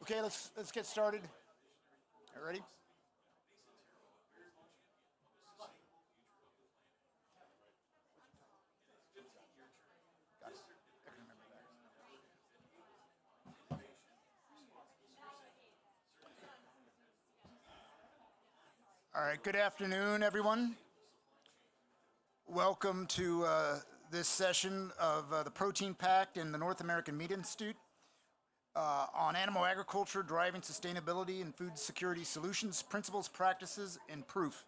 Okay, let's get started. All right, ready? Got it. I can remember that. All right. Good afternoon, everyone. Welcome to this session of the Protein Pact and the North American Meat Institute on animal agriculture, driving sustainability and food security solutions, principles, practices, and proof.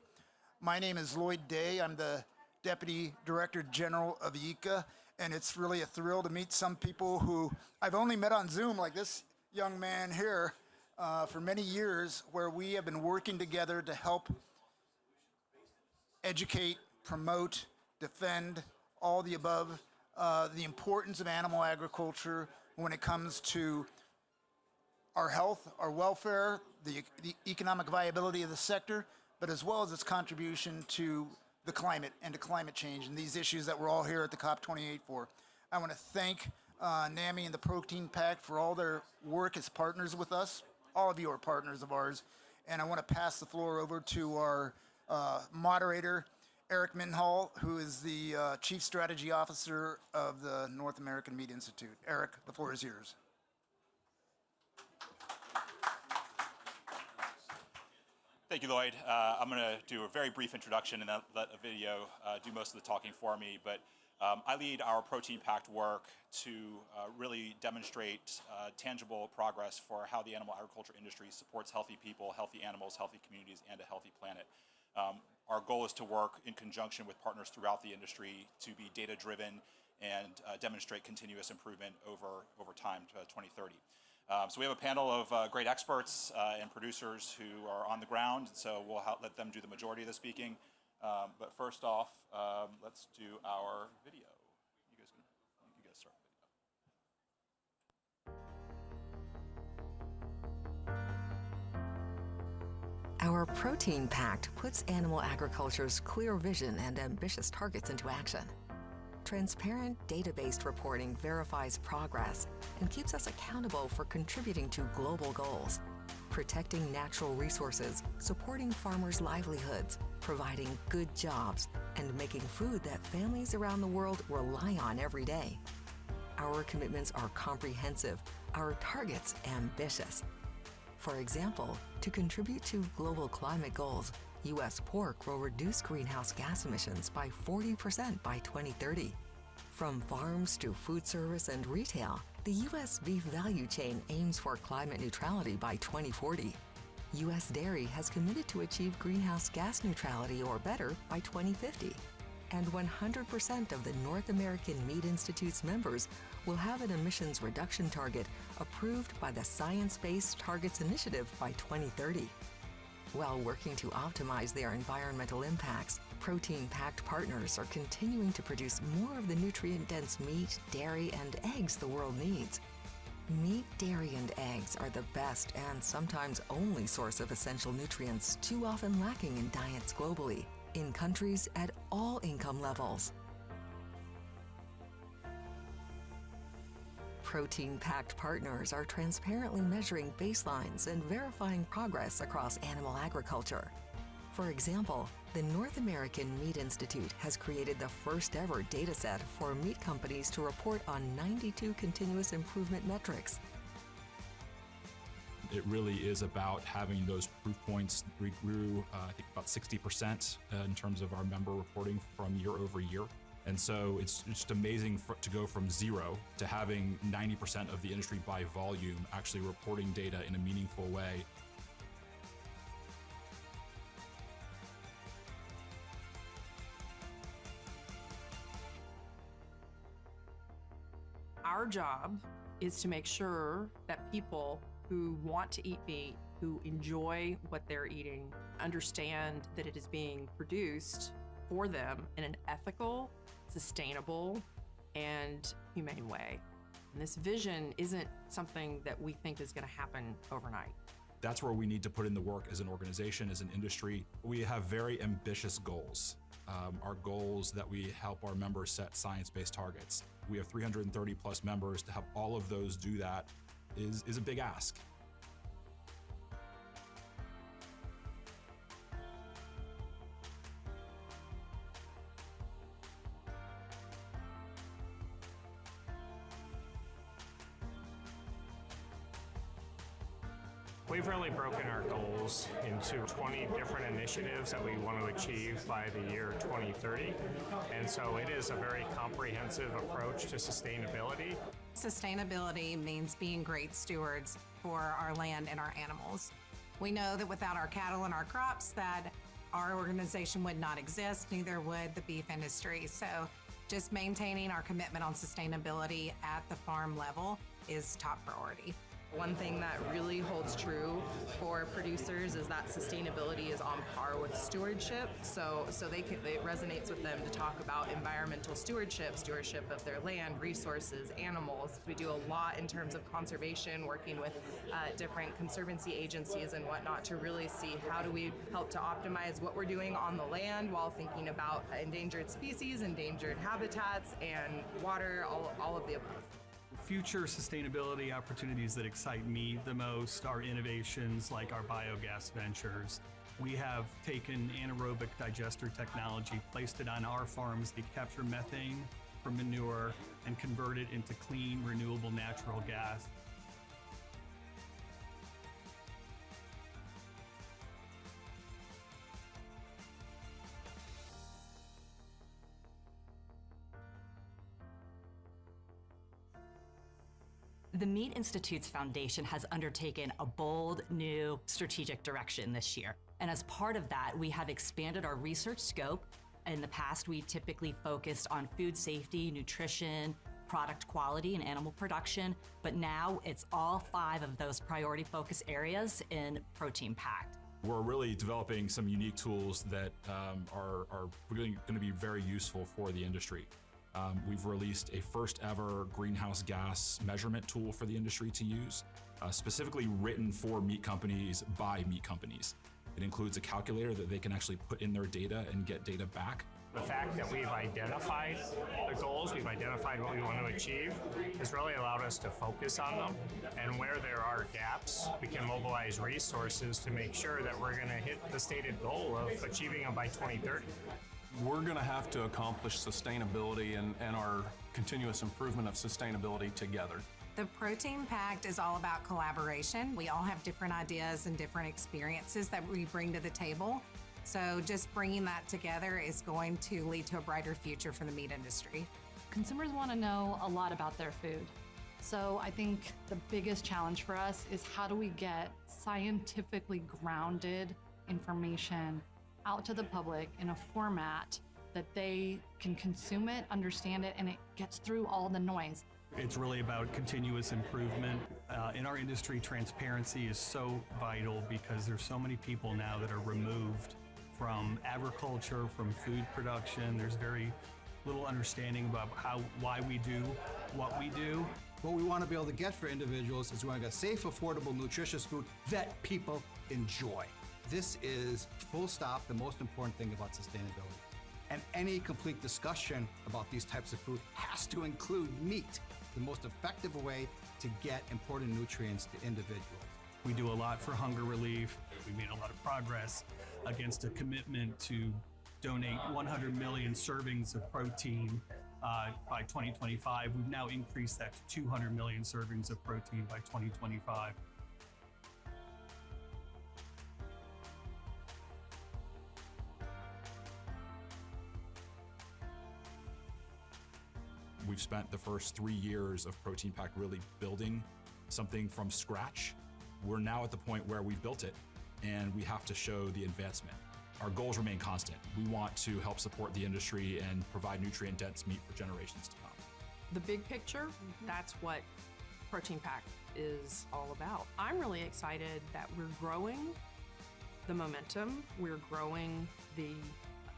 My name is Lloyd Day. I'm the Deputy Director General of ICA, and it's really a thrill to meet some people who I've only met on Zoom, like this young man here, for many years, where we have been working together to help educate, promote, defend, all the above, the importance of animal agriculture when it comes to our health, our welfare, the economic viability of the sector, but as well as its contribution to the climate and to climate change and these issues that we're all here at the COP28 for. I want to thank NAMI and the Protein Pact for all their work as partners with us. All of you are partners of ours. And I want to pass the floor over to our moderator, Eric Minhall, who is the Chief Strategy Officer of the North American Meat Institute. Eric, the floor is yours. Thank you, Lloyd. I'm going to do a very brief introduction and then let a video do most of the talking for me. But I lead our Protein Pact work to really demonstrate tangible progress for how the animal agriculture industry supports healthy people, healthy animals, healthy communities, and a healthy planet. Our goal is to work in conjunction with partners throughout the industry to be data-driven and demonstrate continuous improvement over time to 2030. So we have a panel of great experts and producers who are on the ground, so we'll let them do the majority of the speaking. But first off, let's do our video. You guys start the video. Our Protein Pact puts animal agriculture's clear vision and ambitious targets into action. Transparent, data-based reporting verifies progress and keeps us accountable for contributing to global goals, protecting natural resources, supporting farmers' livelihoods, providing good jobs, and making food that families around the world rely on every day. Our commitments are comprehensive, our targets ambitious. For example, to contribute to global climate goals, U.S. pork will reduce greenhouse gas emissions by 40% by 2030. From farms to food service and retail, the U.S. beef value chain aims for climate neutrality by 2040. U.S. dairy has committed to achieve greenhouse gas neutrality or better by 2050. And 100% of the North American Meat Institute's members will have an emissions reduction target approved by the Science Based Targets Initiative by 2030. While working to optimize their environmental impacts, Protein Pact partners are continuing to produce more of the nutrient-dense meat, dairy, and eggs the world needs. Meat, dairy, and eggs are the best and sometimes only source of essential nutrients too often lacking in diets globally, in countries at all income levels. Protein Pact partners are transparently measuring baselines and verifying progress across animal agriculture. For example, the North American Meat Institute has created the first ever data set for meat companies to report on 92 continuous improvement metrics. It really is about having those proof points. We grew, I think, about 60% in terms of our member reporting from year over year. And so it's just amazing to go from zero to having 90% of the industry by volume actually reporting data in a meaningful way. Our job is to make sure that people who want to eat meat, who enjoy what they're eating, understand that it is being produced for them in an ethical, sustainable, and humane way. And this vision isn't something that we think is going to happen overnight. That's where we need to put in the work as an organization, as an industry. We have very ambitious goals. Our goals that we help our members set science-based targets. We have 330 plus members. To help all of those do that is a big ask. We've really broken our goals into 20 different initiatives that we want to achieve by the year 2030. And so it is a very comprehensive approach to sustainability. Sustainability means being great stewards for our land and our animals. We know that without our cattle and our crops that our organization would not exist, neither would the beef industry. So just maintaining our commitment on sustainability at the farm level is top priority. One thing that really holds true for producers is that sustainability is on par with stewardship. So it resonates with them to talk about environmental stewardship of their land, resources, animals. We do a lot in terms of conservation, working with different conservancy agencies and whatnot to really see how do we help to optimize what we're doing on the land while thinking about endangered species, endangered habitats, and water, all of the above. Future sustainability opportunities that excite me the most are innovations like our biogas ventures. We have taken anaerobic digester technology, placed it on our farms to capture methane from manure and convert it into clean, renewable natural gas. The Meat Institute's foundation has undertaken a bold, new strategic direction this year. And as part of that, we have expanded our research scope. In the past, we typically focused on food safety, nutrition, product quality, and animal production. But now it's all 5 of those priority focus areas in Protein Pact. We're really developing some unique tools that are really going to be very useful for the industry. We've released a first ever greenhouse gas measurement tool for the industry to use, specifically written for meat companies by meat companies. It includes a calculator that they can actually put in their data and get data back. The fact that we've identified the goals, we've identified what we want to achieve, has really allowed us to focus on them. And where there are gaps, we can mobilize resources to make sure that we're going to hit the stated goal of achieving them by 2030. We're going to have to accomplish sustainability and our continuous improvement of sustainability together. The Protein Pact is all about collaboration. We all have different ideas and different experiences that we bring to the table. So just bringing that together is going to lead to a brighter future for the meat industry. Consumers want to know a lot about their food. So I think the biggest challenge for us is how do we get scientifically grounded information out to the public in a format that they can consume it, understand it, and it gets through all the noise. It's really about continuous improvement. In our industry, transparency is so vital because there's so many people now that are removed from agriculture, from food production. There's very little understanding about why we do what we do. What we want to be able to get for individuals is we want to get safe, affordable, nutritious food that people enjoy. This is, full stop, the most important thing about sustainability. And any complete discussion about these types of food has to include meat, the most effective way to get important nutrients to individuals. We do a lot for hunger relief. We made a lot of progress against a commitment to donate 100 million servings of protein by 2025. We've now increased that to 200 million servings of protein by 2025. We've spent the first 3 years of Protein Pact really building something from scratch. We're now at the point where we've built it and we have to show the advancement. Our goals remain constant. We want to help support the industry and provide nutrient-dense meat for generations to come. The big picture, that's what Protein Pact is all about. I'm really excited that we're growing the momentum, we're growing the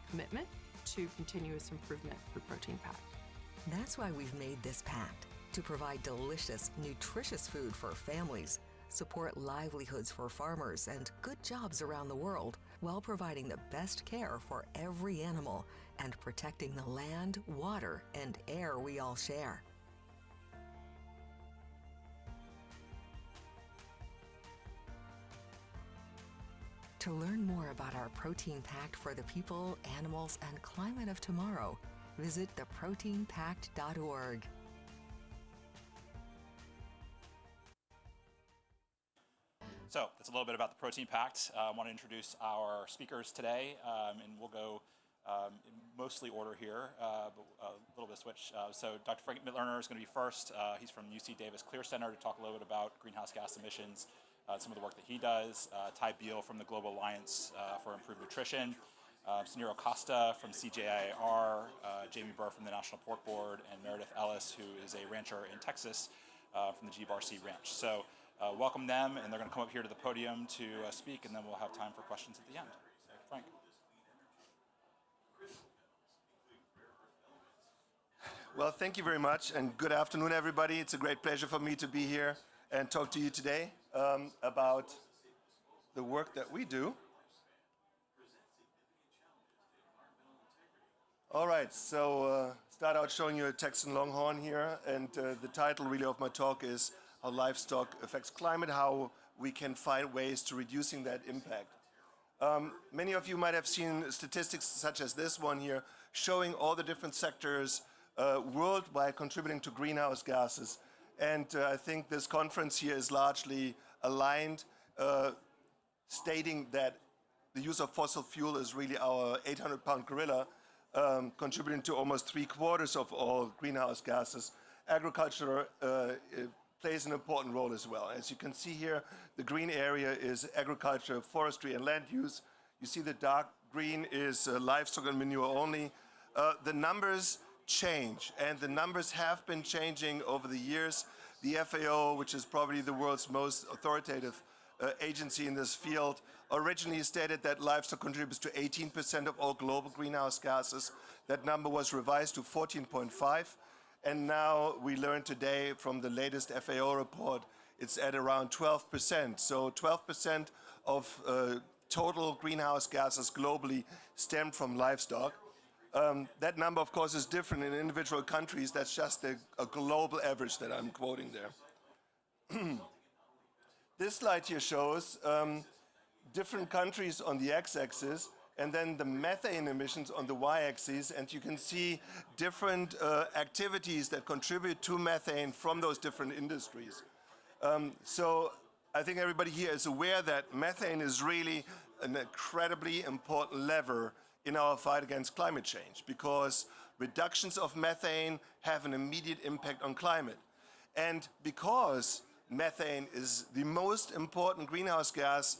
commitment to continuous improvement through Protein Pact. That's why we've made this pact, to provide delicious, nutritious food for families, support livelihoods for farmers, and good jobs around the world, while providing the best care for every animal and protecting the land, water, and air we all share. To learn more about our Protein Pact for the people, animals, and climate of tomorrow, visit theproteinpact.org. So that's a little bit about the Protein Pact. I want to introduce our speakers today, and we'll go in mostly order here, but a little bit of switch. So Dr. Frank Mitlerner is going to be first. He's from UC Davis Clear Center to talk a little bit about greenhouse gas emissions, some of the work that he does. Ty Beal from the Global Alliance for Improved Nutrition. Suniro Costa from CJIR, Jamie Burr from the National Pork Board, and Meredith Ellis, who is a rancher in Texas from the G-Bar-C Ranch. So welcome them, and they're going to come up here to the podium to speak, and then we'll have time for questions at the end. So, Frank. Well, thank you very much, and good afternoon, everybody. It's a great pleasure for me to be here and talk to you today about the work that we do. All right, so start out showing you a Texan Longhorn here, and the title really of my talk is How Livestock Affects Climate, How We Can Find Ways to Reducing That Impact. Many of you might have seen statistics such as this one here, showing all the different sectors worldwide contributing to greenhouse gases. And I think this conference here is largely aligned, stating that the use of fossil fuel is really our 800-pound gorilla, contributing to almost 3/4 of all greenhouse gases. Agriculture plays an important role as well. As you can see here, the green area is agriculture, forestry, and land use. You see the dark green is livestock and manure only. The numbers change, and the numbers have been changing over the years. The FAO, which is probably the world's most authoritative agency in this field, originally stated that livestock contributes to 18% of all global greenhouse gases. That number was revised to 14.5, and now we learned today from the latest FAO report it's at around 12%. So 12% of total greenhouse gases globally stem from livestock. That number, of course, is different in individual countries. That's just a global average that I'm quoting there. This slide here shows different countries on the x-axis and then the methane emissions on the y-axis, and you can see different activities that contribute to methane from those different industries. So I think everybody here is aware that methane is really an incredibly important lever in our fight against climate change, because reductions of methane have an immediate impact on climate. And because methane is the most important greenhouse gas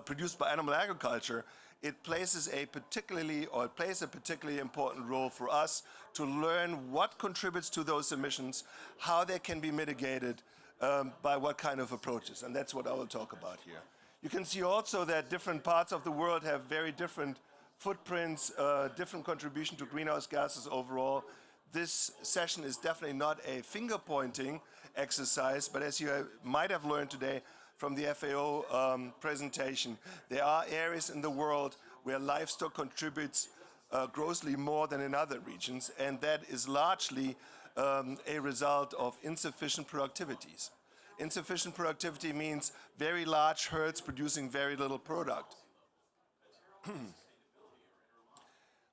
produced by animal agriculture, it plays a particularly important role for us to learn what contributes to those emissions, how they can be mitigated by what kind of approaches. And that's what I will talk about here. You can see also that different parts of the world have very different footprints, different contribution to greenhouse gases overall. This session is definitely not a finger-pointing exercise, but as you might have learned today from the FAO presentation, there are areas in the world where livestock contributes grossly more than in other regions, and that is largely a result of insufficient productivities. Insufficient productivity means very large herds producing very little product.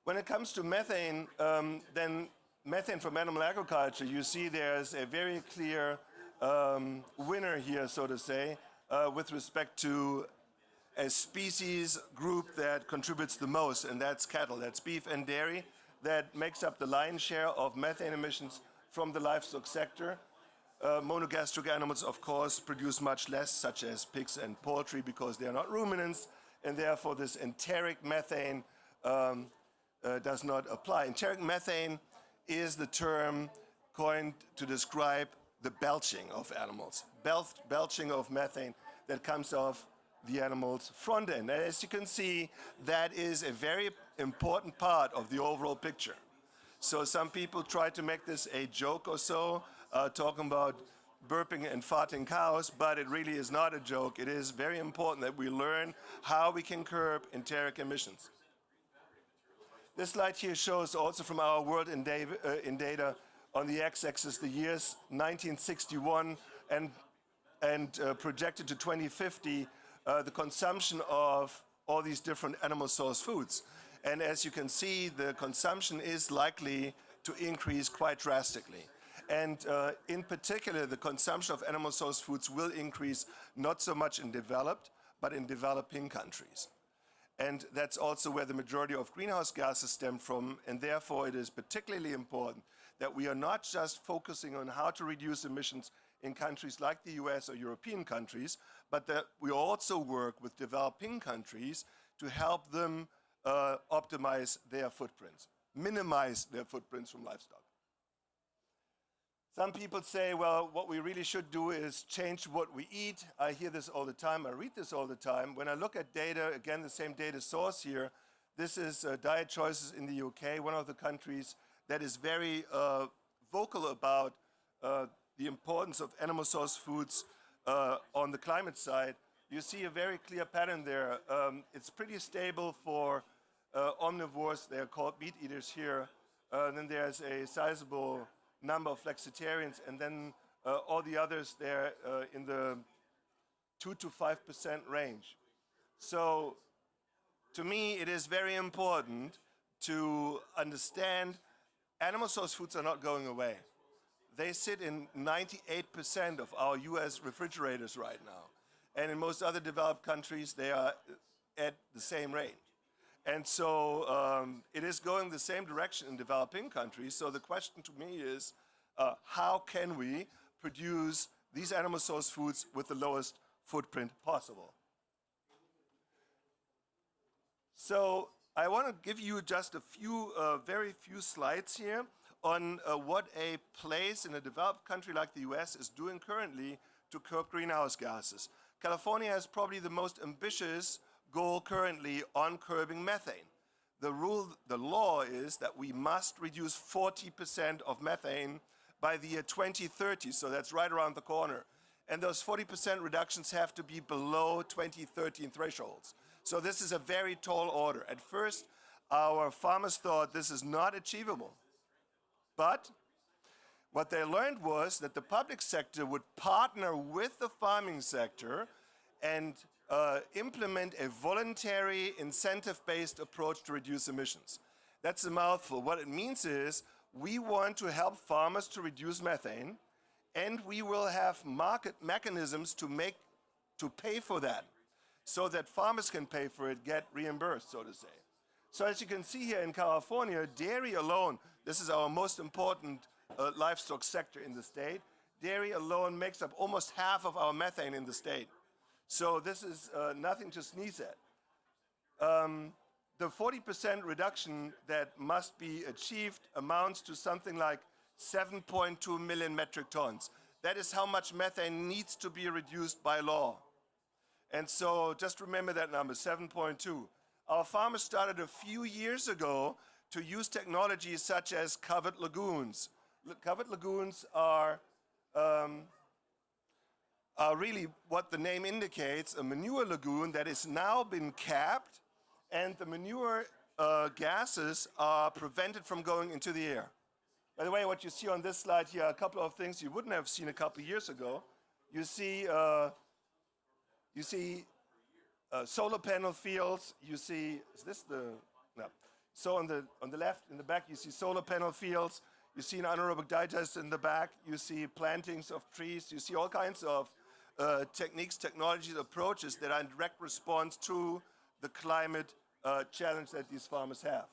When it comes to methane, then methane from animal agriculture, you see there's a very clear winner here, so to say, with respect to a species group that contributes the most, and that's cattle. That's beef and dairy. That makes up the lion's share of methane emissions from the livestock sector. Monogastric animals, of course, produce much less, such as pigs and poultry, because they are not ruminants, and therefore this enteric methane does not apply. Enteric methane is the term coined to describe the belching of animals, belching of methane that comes off the animal's front end. And as you can see, that is a very important part of the overall picture. So some people try to make this a joke or so, talking about burping and farting cows, but it really is not a joke. It is very important that we learn how we can curb enteric emissions. This slide here shows also from our World in Data on the x-axis the years 1961 and projected to 2050, the consumption of all these different animal source foods. And as you can see, the consumption is likely to increase quite drastically. And in particular, the consumption of animal source foods will increase not so much in developed, but in developing countries. And that's also where the majority of greenhouse gases stem from. And therefore, it is particularly important that we are not just focusing on how to reduce emissions in countries like the US or European countries, but that we also work with developing countries to help them optimize their footprints, minimize their footprints from livestock. Some people say, well, what we really should do is change what we eat. I hear this all the time. I read this all the time. When I look at data, again, the same data source here, this is diet choices in the UK, one of the countries that is very vocal about the importance of animal source foods on the climate side. You see a very clear pattern there. It's pretty stable for omnivores. They're called meat eaters here. Then there's a sizable number of flexitarians, and then all the others, they're in the 2 to 5% range. So to me, it is very important to understand animal source foods are not going away. They sit in 98% of our US refrigerators right now. And in most other developed countries, they are at the same range. And so it is going the same direction in developing countries. So the question to me is, how can we produce these animal source foods with the lowest footprint possible? So I want to give you just a few, very few slides here on what a place in a developed country like the US is doing currently to curb greenhouse gases. California has probably the most ambitious goal currently on curbing methane. The law is that we must reduce 40% of methane by the year 2030, so that's right around the corner. And those 40% reductions have to be below 2013 thresholds. So this is a very tall order. At first, our farmers thought this is not achievable. But what they learned was that the public sector would partner with the farming sector and implement a voluntary incentive-based approach to reduce emissions. That's a mouthful. What it means is we want to help farmers to reduce methane, and we will have market mechanisms to pay for that so that farmers can pay for it, get reimbursed, so to say. So as you can see here in California, dairy alone, this is our most important livestock sector in the state, dairy alone makes up almost half of our methane in the state. So this is nothing to sneeze at. The 40% reduction that must be achieved amounts to something like 7.2 million metric tons. That is how much methane needs to be reduced by law. And so just remember that number, 7.2. Our farmers started a few years ago to use technologies such as covered lagoons. Covered lagoons are really what the name indicates, a manure lagoon that has now been capped, and the manure gases are prevented from going into the air. By the way, what you see on this slide here are a couple of things you wouldn't have seen a couple of years ago. You see solar panel fields. You see, is this the, no. So on the left, in the back, you see solar panel fields. You see an anaerobic digester in the back. You see plantings of trees. You see all kinds of techniques, technologies, approaches that are in direct response to the climate challenge that these farmers have.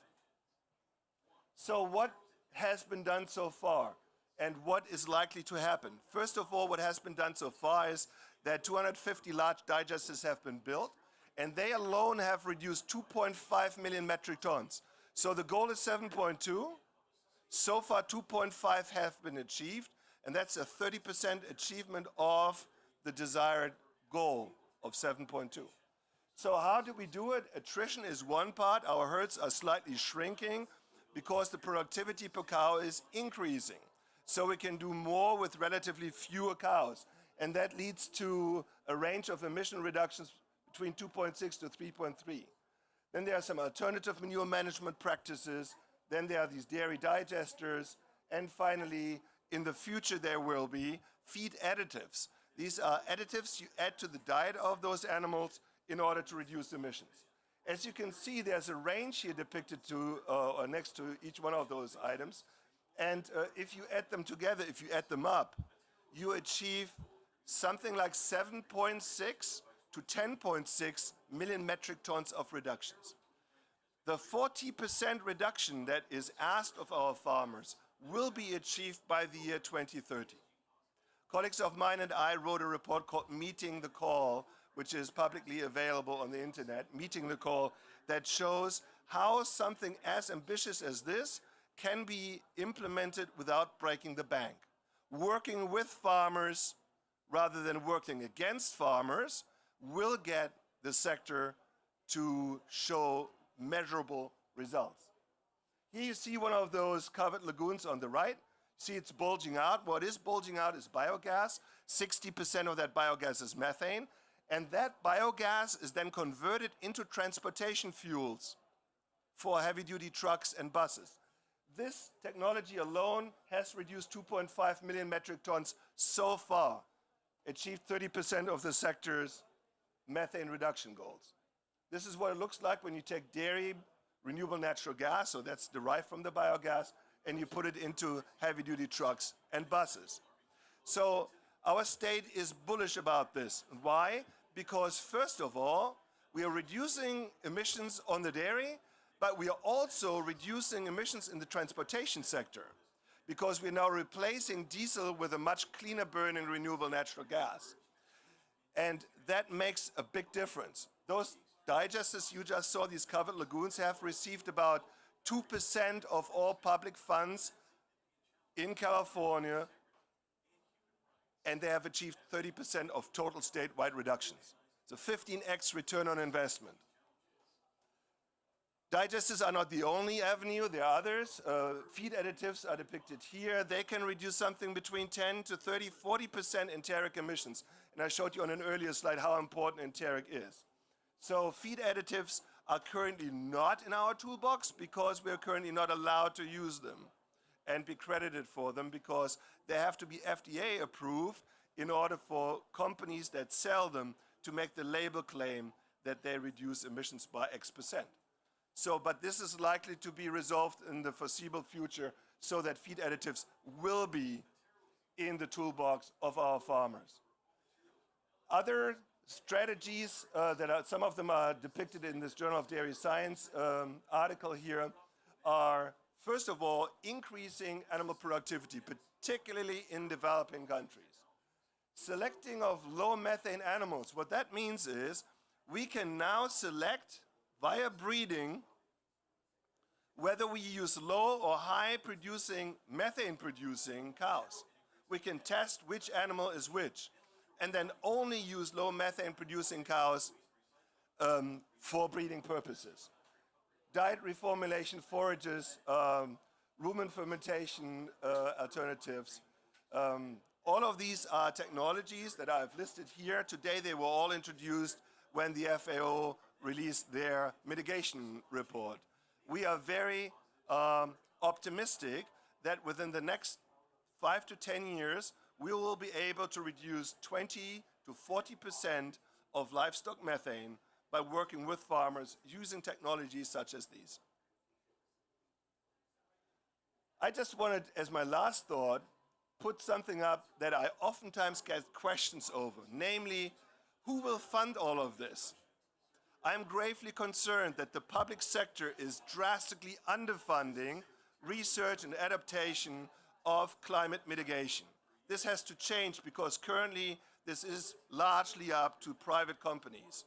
So what has been done so far and what is likely to happen? First of all, what has been done so far is that 250 large digesters have been built, and they alone have reduced 2.5 million metric tons. So the goal is 7.2. So far, 2.5 have been achieved, and that's a 30% achievement of the desired goal of 7.2. So how do we do it? Attrition is one part. Our herds are slightly shrinking because the productivity per cow is increasing. So we can do more with relatively fewer cows. And that leads to a range of emission reductions between 2.6 to 3.3. Then there are some alternative manure management practices. Then there are these dairy digesters. And finally, in the future, there will be feed additives. These are additives you add to the diet of those animals in order to reduce emissions. As you can see, there's a range here depicted to, or next to each one of those items. And if you add them together, if you add them up, you achieve something like 7.6 to 10.6 million metric tons of reductions. The 40% reduction that is asked of our farmers will be achieved by the year 2030. Colleagues of mine and I wrote a report called Meeting the Call, which is publicly available on the internet, Meeting the Call, that shows how something as ambitious as this can be implemented without breaking the bank. Working with farmers rather than working against farmers will get the sector to show measurable results. Here you see one of those covered lagoons on the right. See, it's bulging out. What is bulging out is biogas. 60% of that biogas is methane. And that biogas is then converted into transportation fuels for heavy-duty trucks and buses. This technology alone has reduced 2.5 million metric tons so far, achieved 30% of the sector's methane reduction goals. This is what it looks like when you take dairy, renewable natural gas, so that's derived from the biogas, and you put it into heavy-duty trucks and buses. So our state is bullish about this. Why? Because first of all, we are reducing emissions on the dairy, but we are also reducing emissions in the transportation sector because we're now replacing diesel with a much cleaner burning renewable natural gas. And that makes a big difference. Those digesters you just saw, these covered lagoons, have received about 2% of all public funds in California, and they have achieved 30% of total statewide reductions. So 15x return on investment. Digesters are not the only avenue, there are others. Feed additives are depicted here. They can reduce something between 10 to 30, 40% enteric emissions. And I showed you on an earlier slide how important enteric is. So feed additives are currently not in our toolbox because we're currently not allowed to use them and be credited for them because they have to be FDA approved in order for companies that sell them to make the label claim that they reduce emissions by X%. So, but this is likely to be resolved in the foreseeable future so that feed additives will be in the toolbox of our farmers. Other strategies some of them are depicted in this Journal of Dairy Science article here are, first of all, increasing animal productivity, particularly in developing countries. Selecting of low methane animals, what that means is we can now select via breeding whether we use low or high producing, methane producing cows. We can test which animal is which and then only use low methane producing cows for breeding purposes. Diet reformulation, forages, rumen fermentation alternatives. All of these are technologies that I've listed here. Today they were all introduced when the FAO released their mitigation report. We are very optimistic that within the next 5 to 10 years, we will be able to reduce 20 to 40% of livestock methane by working with farmers using technologies such as these. I just wanted, as my last thought, put something up that I oftentimes get questions over, namely, who will fund all of this? I am gravely concerned that the public sector is drastically underfunding research and adaptation of climate mitigation. This has to change because currently this is largely up to private companies.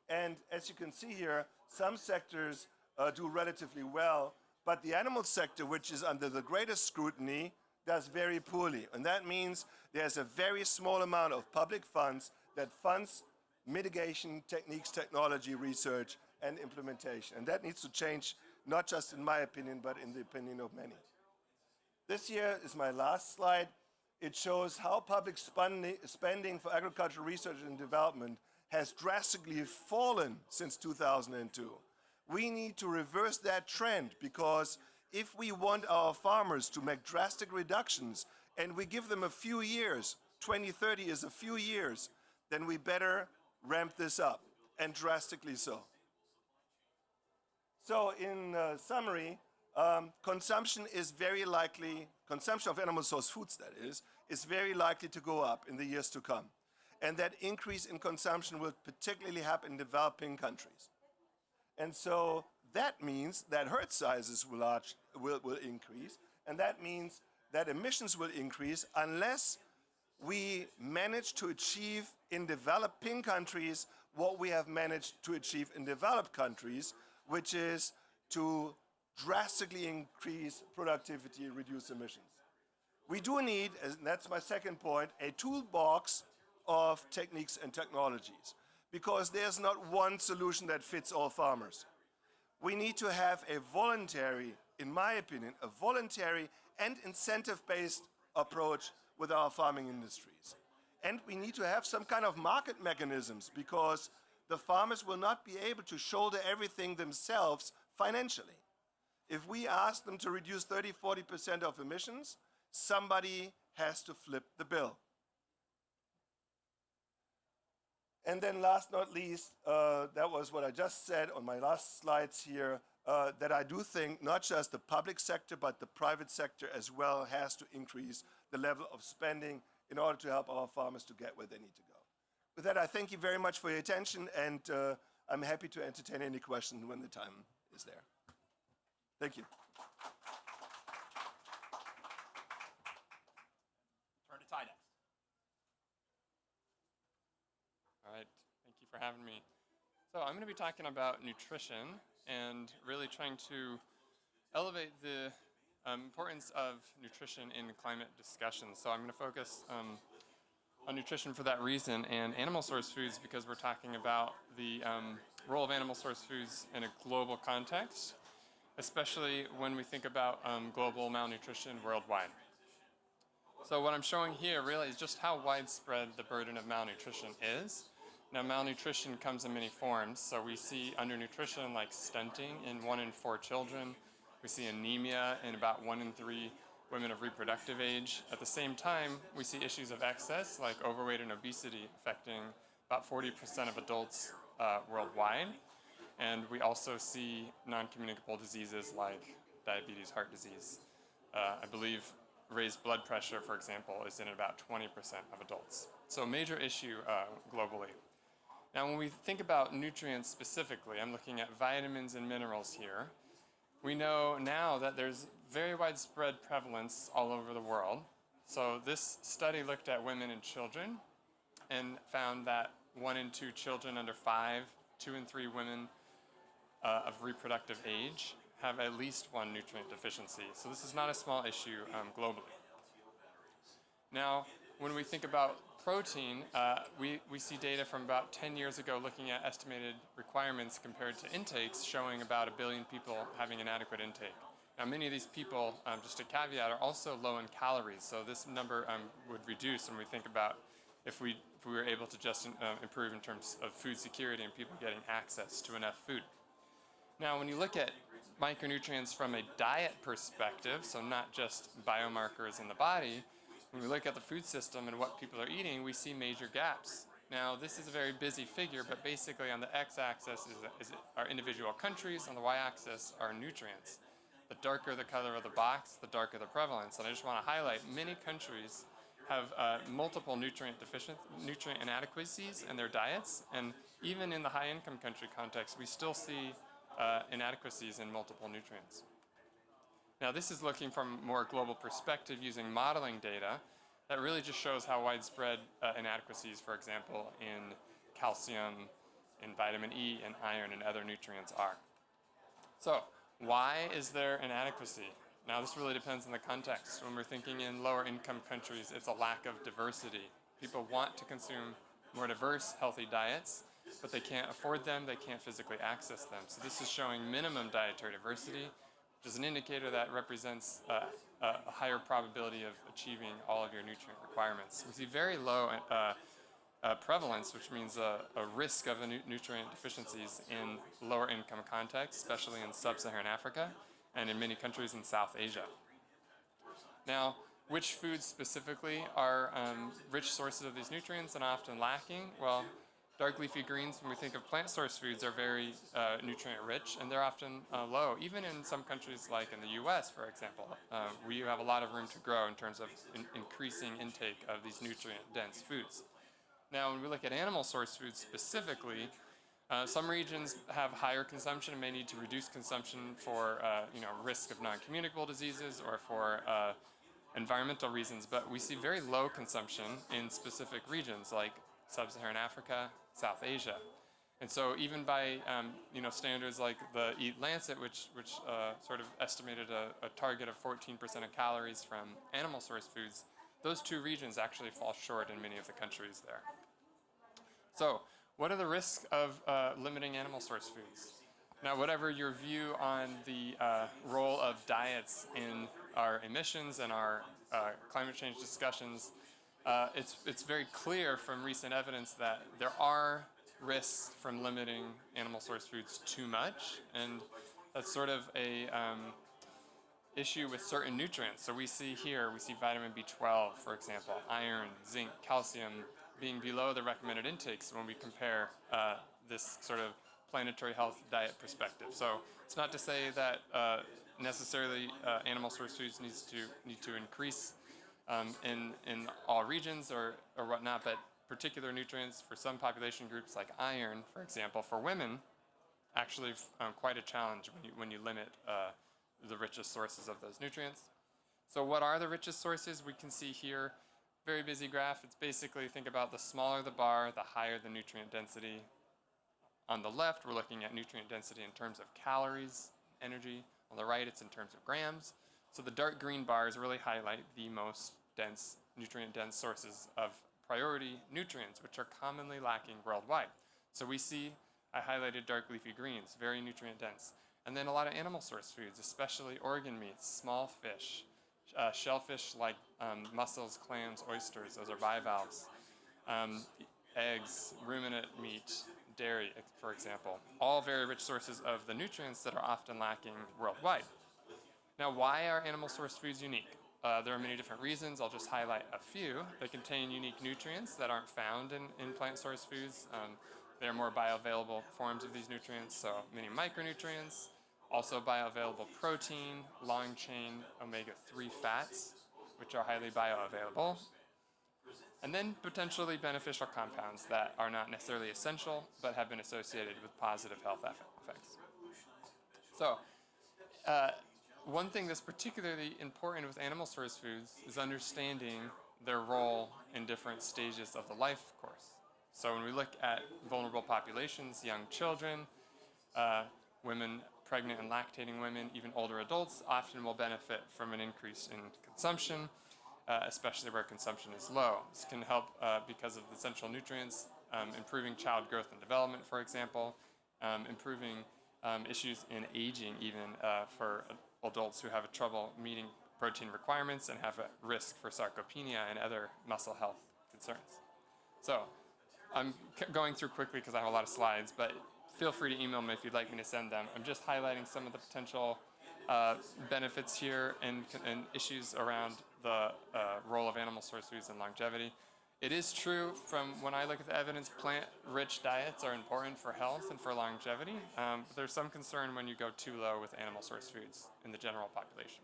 And as you can see here, some sectors do relatively well, but the animal sector, which is under the greatest scrutiny, does very poorly. And that means there's a very small amount of public funds that funds mitigation techniques, technology, research, and implementation. And that needs to change, not just in my opinion, but in the opinion of many. This here is my last slide. It shows how public spending for agricultural research and development has drastically fallen since 2002. We need to reverse that trend because if we want our farmers to make drastic reductions and we give them a few years, 2030 is a few years, then we better ramp this up, and drastically so. So in summary, Consumption of animal source foods, that is very likely to go up in the years to come. And that increase in consumption will particularly happen in developing countries. And so that means that herd sizes will increase, and that means that emissions will increase unless we manage to achieve in developing countries what we have managed to achieve in developed countries, which is to drastically increase productivity and reduce emissions. We do need, and that's my second point, a toolbox of techniques and technologies, because there's not one solution that fits all farmers. We need to have a voluntary, in my opinion, a voluntary and incentive-based approach with our farming industries. And we need to have some kind of market mechanisms, because the farmers will not be able to shoulder everything themselves financially. If we ask them to reduce 30–40% of emissions, somebody has to flip the bill. And then last not least, that was what I just said on my last slides here, that I do think not just the public sector, but the private sector as well has to increase the level of spending in order to help our farmers to get where they need to go. With that, I thank you very much for your attention, and I'm happy to entertain any questions when the time is there. Thank you. Turn to Ty next. All right, thank you for having me. So I'm going to be talking about nutrition and really trying to elevate the importance of nutrition in climate discussions. So I'm going to focus on nutrition for that reason, and animal source foods because we're talking about the role of animal source foods in a global context, especially when we think about global malnutrition worldwide. So what I'm showing here really is just how widespread the burden of malnutrition is. Now, malnutrition comes in many forms. So we see undernutrition like stunting in 1 in 4 children. We see anemia in about 1 in 3 women of reproductive age. At the same time, we see issues of excess like overweight and obesity affecting about 40% of adults worldwide. And we also see non-communicable diseases like diabetes, heart disease. I believe raised blood pressure, for example, is in about 20% of adults. So a major issue globally. Now, when we think about nutrients specifically, I'm looking at vitamins and minerals here. We know now that there's very widespread prevalence all over the world. So this study looked at women and children and found that 1 in 2 children under 5, 2 in 3 women of reproductive age have at least one nutrient deficiency. So this is not a small issue globally. Now, when we think about protein, we see data from about 10 years ago looking at estimated requirements compared to intakes, showing about 1 billion people having inadequate intake. Now, many of these people, just a caveat, are also low in calories, so this number would reduce when we think about if we were able to just improve in terms of food security and people getting access to enough food. Now, when you look at micronutrients from a diet perspective, so not just biomarkers in the body, when we look at the food system and what people are eating, we see major gaps. Now, this is a very busy figure, but basically on the x-axis are individual countries, on the y-axis are nutrients. The darker the color of the box, the darker the prevalence. And I just want to highlight many countries have multiple nutrient inadequacies in their diets, and even in the high-income country context, we still see inadequacies in multiple nutrients. Now, this is looking from a more global perspective using modeling data that really just shows how widespread inadequacies, for example, in calcium, in vitamin E, and iron, and other nutrients are. So, why is there inadequacy? Now, this really depends on the context. When we're thinking in lower income countries, it's a lack of diversity. People want to consume more diverse, healthy diets, but they can't afford them, they can't physically access them. So this is showing minimum dietary diversity, which is an indicator that represents a higher probability of achieving all of your nutrient requirements. We see very low prevalence, which means a risk of nutrient deficiencies in lower income contexts, especially in sub-Saharan Africa and in many countries in South Asia. Now, which foods specifically are rich sources of these nutrients and often lacking? Well, Dark leafy greens, when we think of plant source foods, are very nutrient rich, and they're often low, even in some countries like in the US, for example. We have a lot of room to grow in terms of increasing intake of these nutrient dense foods. Now, when we look at animal source foods specifically, some regions have higher consumption and may need to reduce consumption for risk of non-communicable diseases or for environmental reasons, but we see very low consumption in specific regions like Sub-Saharan Africa, South Asia. And so even by standards like the Eat Lancet, which sort of estimated a target of 14% of calories from animal source foods, those two regions actually fall short in many of the countries there. So what are the risks of limiting animal source foods? Now, whatever your view on the role of diets in our emissions and our climate change discussions, it's very clear from recent evidence that there are risks from limiting animal source foods too much, and that's sort of a issue with certain nutrients. So we see vitamin B12, for example, iron, zinc, calcium being below the recommended intakes when we compare this sort of planetary health diet perspective. So it's not to say that necessarily animal source foods need to increase in all regions or whatnot, but particular nutrients for some population groups like iron, for example, for women, actually quite a challenge when you limit the richest sources of those nutrients. So what are the richest sources? We can see here, very busy graph. It's basically, think about the smaller the bar, the higher the nutrient density. On the left, we're looking at nutrient density in terms of calories, energy. On the right, it's in terms of grams. So the dark green bars really highlight the most dense, nutrient-dense sources of priority nutrients, which are commonly lacking worldwide. So we see, I highlighted dark leafy greens, very nutrient-dense. And then a lot of animal source foods, especially organ meats, small fish, shellfish like mussels, clams, oysters, those are bivalves. Eggs, ruminant meat, dairy, for example, all very rich sources of the nutrients that are often lacking worldwide. Now, why are animal source foods unique? There are many different reasons. I'll just highlight a few. They contain unique nutrients that aren't found in plant source foods. They're more bioavailable forms of these nutrients, so many micronutrients, also bioavailable protein, long-chain omega-3 fats, which are highly bioavailable, and then potentially beneficial compounds that are not necessarily essential, but have been associated with positive health effects. So, one thing that's particularly important with animal source foods is understanding their role in different stages of the life course. So when we look at vulnerable populations, young children, women, pregnant and lactating women, even older adults often will benefit from an increase in consumption, especially where consumption is low. This can help because of the essential nutrients, improving child growth and development, for example, improving issues in aging even for adults who have trouble meeting protein requirements and have a risk for sarcopenia and other muscle health concerns. So I'm going through quickly because I have a lot of slides, but feel free to email me if you'd like me to send them. I'm just highlighting some of the potential benefits here and issues around the role of animal source foods in longevity. It is true from when I look at the evidence, plant-rich diets are important for health and for longevity. But there's some concern when you go too low with animal source foods in the general population.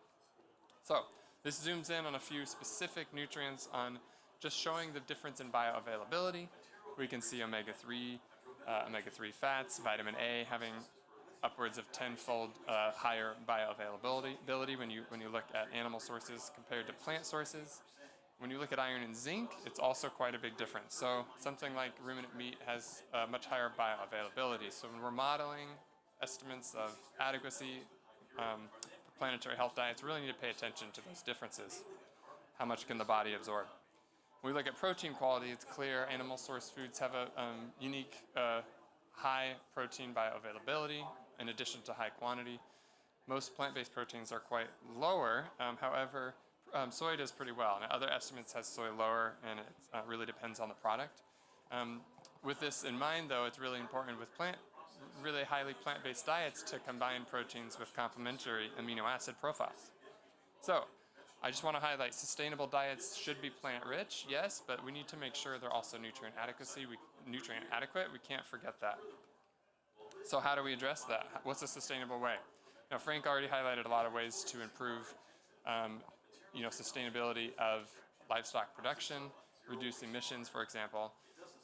So this zooms in on a few specific nutrients on just showing the difference in bioavailability. We can see omega-3 fats, vitamin A having upwards of 10-fold higher bioavailability when you look at animal sources compared to plant sources. When you look at iron and zinc, it's also quite a big difference. So something like ruminant meat has much higher bioavailability. So when we're modeling estimates of adequacy for planetary health diets, we really need to pay attention to those differences. How much can the body absorb? When we look at protein quality, it's clear animal source foods have a unique high protein bioavailability in addition to high quantity. Most plant-based proteins are quite lower. However, soy does pretty well. Now, other estimates has soy lower, and it really depends on the product. With this in mind, though, it's really important with really highly plant-based diets to combine proteins with complementary amino acid profiles. So, I just want to highlight sustainable diets should be plant-rich, yes, but we need to make sure they're also nutrient adequacy. nutrient adequate. We can't forget that. So how do we address that? What's a sustainable way? Now, Frank already highlighted a lot of ways to improve sustainability of livestock production, reduce emissions, for example.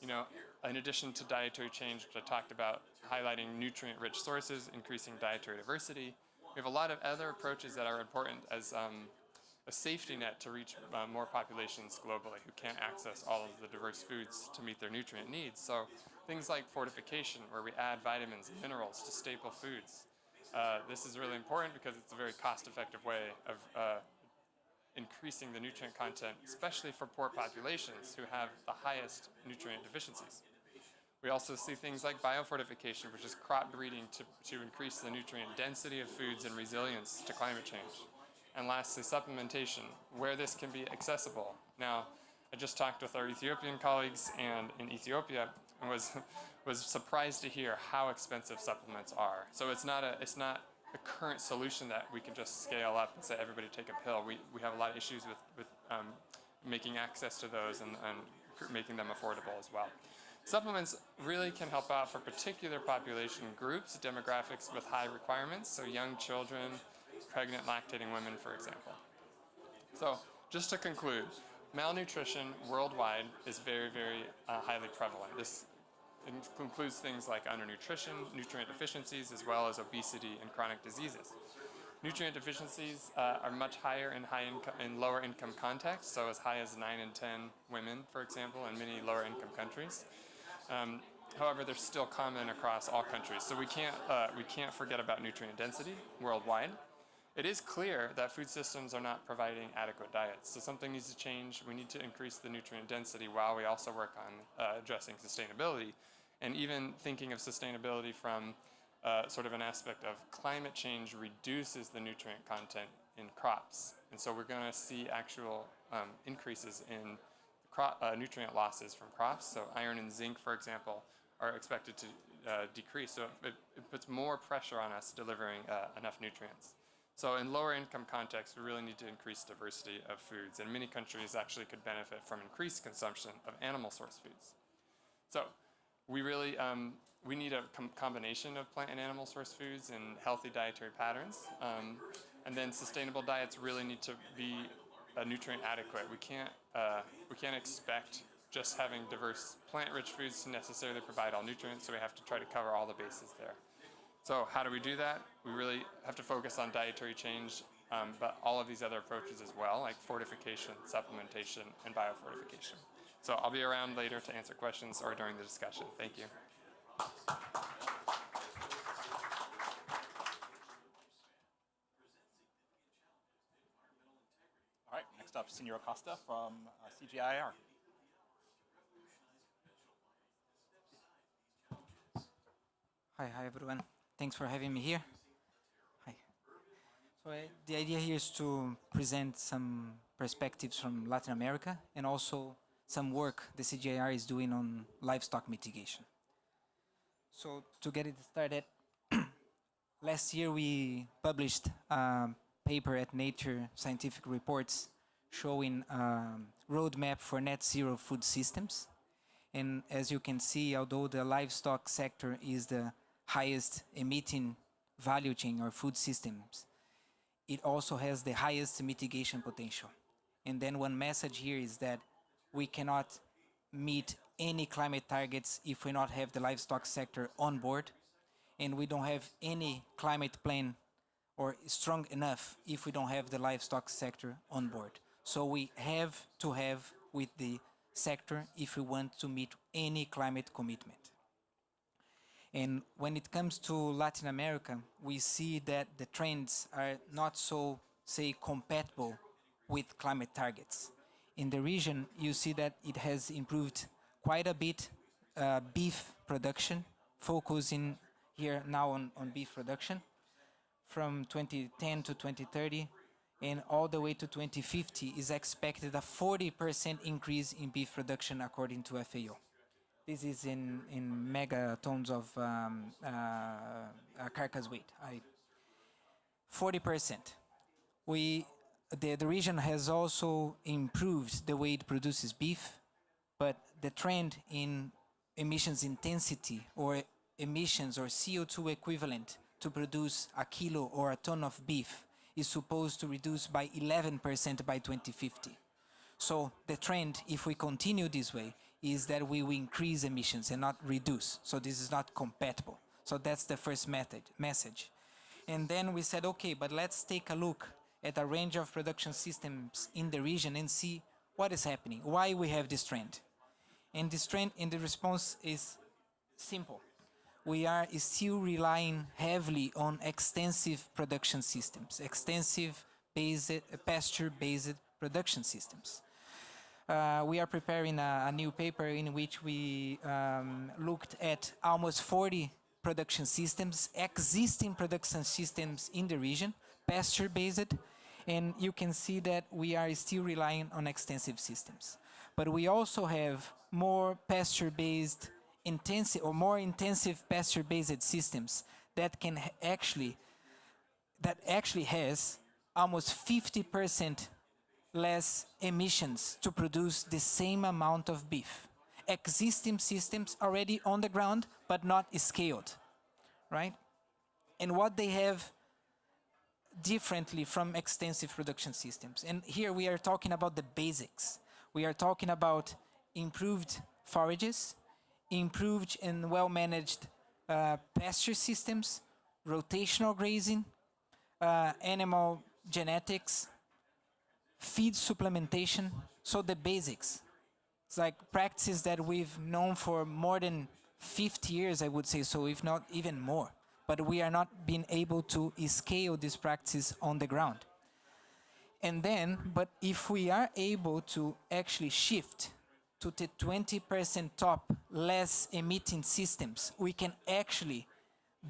In addition to dietary change, which I talked about, highlighting nutrient-rich sources, increasing dietary diversity, we have a lot of other approaches that are important as a safety net to reach more populations globally who can't access all of the diverse foods to meet their nutrient needs. So things like fortification, where we add vitamins and minerals to staple foods. This is really important because it's a very cost-effective way of increasing the nutrient content, especially for poor populations who have the highest nutrient deficiencies. We also see things like biofortification, which is crop breeding to increase the nutrient density of foods and resilience to climate change. And lastly, supplementation, where this can be accessible. Now, I just talked with our Ethiopian colleagues, and in Ethiopia, and was surprised to hear how expensive supplements are. So it's not a current solution that we can just scale up and say everybody take a pill. We have a lot of issues with making access to those and making them affordable as well. Supplements really can help out for particular population groups, demographics with high requirements, so young children, pregnant lactating women, for example. So just to conclude, malnutrition worldwide is very, very highly prevalent. This includes things like undernutrition, nutrient deficiencies, as well as obesity and chronic diseases. Nutrient deficiencies are much higher in lower income contexts, so as high as 9 in 10 women, for example, in many lower income countries. However, they're still common across all countries, so we can't forget about nutrient density worldwide. It is clear that food systems are not providing adequate diets, so something needs to change. We need to increase the nutrient density while we also work on addressing sustainability, and even thinking of sustainability from sort of an aspect of climate change reduces the nutrient content in crops. And so we're going to see actual increases in nutrient losses from crops. So iron and zinc, for example, are expected to decrease. So it puts more pressure on us delivering enough nutrients. So in lower income contexts, we really need to increase diversity of foods. And many countries actually could benefit from increased consumption of animal source foods. So we really we need a combination of plant and animal source foods and healthy dietary patterns. And then sustainable diets really need to be nutrient adequate. We can't expect just having diverse plant-rich foods to necessarily provide all nutrients, so we have to try to cover all the bases there. So how do we do that? We really have to focus on dietary change, but all of these other approaches as well, like fortification, supplementation, and biofortification. So I'll be around later to answer questions or during the discussion. Thank you. All right, next up, Senor Acosta from CGIAR. Hi everyone. Thanks for having me here. Hi. So the idea here is to present some perspectives from Latin America and also some work the CGIAR is doing on livestock mitigation. So to get it started, last year we published a paper at Nature Scientific Reports showing a roadmap for net zero food systems. And as you can see, although the livestock sector is the highest emitting value chain or food systems, it also has the highest mitigation potential. And then one message here is that we cannot meet any climate targets if we not have the livestock sector on board, and we don't have any climate plan or strong enough if we don't have the livestock sector on board. So we have to have with the sector if we want to meet any climate commitment. And when it comes to Latin America, we see that the trends are not so, say, compatible with climate targets. In the region, you see that it has improved quite a bit beef production, focusing here now on beef production from 2010 to 2030, and all the way to 2050 is expected a 40% increase in beef production according to FAO. This is in megatons of carcass weight. 40%. The region has also improved the way it produces beef, but the trend in emissions intensity or emissions or CO2 equivalent to produce a kilo or a ton of beef is supposed to reduce by 11% by 2050. So the trend, if we continue this way, is that we will increase emissions and not reduce. So this is not compatible. So that's the first message. And then we said, okay, but let's take a look at a range of production systems in the region and see what is happening, why we have this trend. And this trend in the response is simple. We are still relying heavily on extensive production systems, extensive pasture-based production systems. We are preparing a new paper in which we looked at almost 40 production systems, existing production systems in the region, pasture-based, and you can see that we are still relying on extensive systems. But we also have more pasture-based more intensive pasture-based systems that can actually has almost 50% less emissions to produce the same amount of beef. Existing systems already on the ground, but not scaled, right? And what they have differently from extensive production systems. And here we are talking about the basics. We are talking about improved forages, improved and well-managed pasture systems, rotational grazing, animal genetics, feed supplementation, so the basics. It's like practices that we've known for more than 50 years, I would say, so if not even more. But we are not being able to scale these practices on the ground. And then, but if we are able to actually shift to the 20% top less emitting systems, we can actually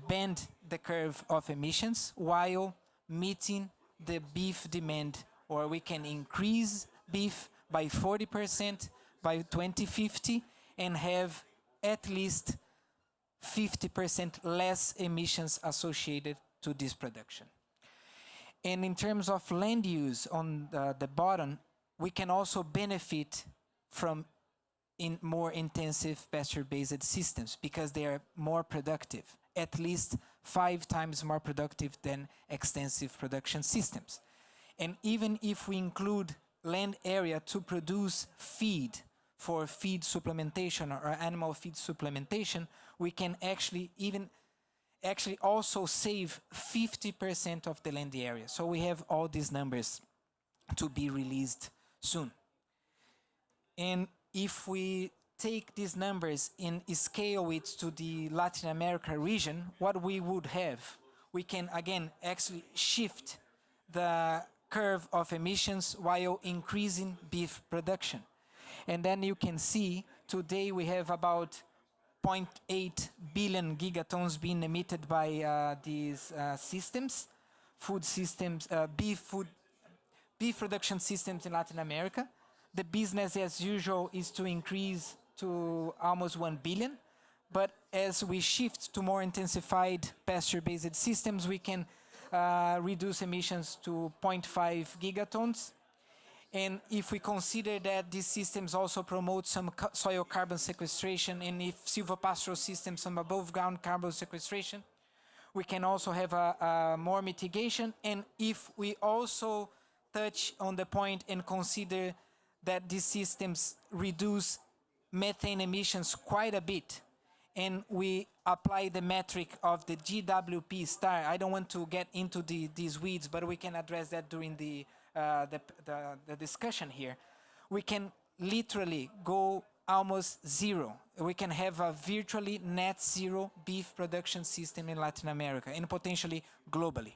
bend the curve of emissions while meeting the beef demand, or we can increase beef by 40% by 2050 and have at least 50% less emissions associated to this production. And in terms of land use on the bottom, we can also benefit from more intensive pasture-based systems because they are more productive, at least 5 times more productive than extensive production systems. And even if we include land area to produce feed for feed supplementation or animal feed supplementation, we can actually also save 50% of the land area. So we have all these numbers to be released soon. And if we take these numbers and scale it to the Latin America region, what we would have, we can again actually shift the curve of emissions while increasing beef production. And then you can see today we have about 0.8 billion gigatons being emitted by these systems, food systems, beef production systems in Latin America. The business as usual is to increase to almost 1 billion. But as we shift to more intensified pasture-based systems, we can reduce emissions to 0.5 gigatons. And if we consider that these systems also promote some soil carbon sequestration, and if silvopastoral systems, some above ground carbon sequestration, we can also have a more mitigation. And if we also touch on the point and consider that these systems reduce methane emissions quite a bit, and we apply the metric of the GWP star. I don't want to get into these weeds, but we can address that during the discussion here. We can literally go almost zero. We can have a virtually net zero beef production system in Latin America and potentially globally.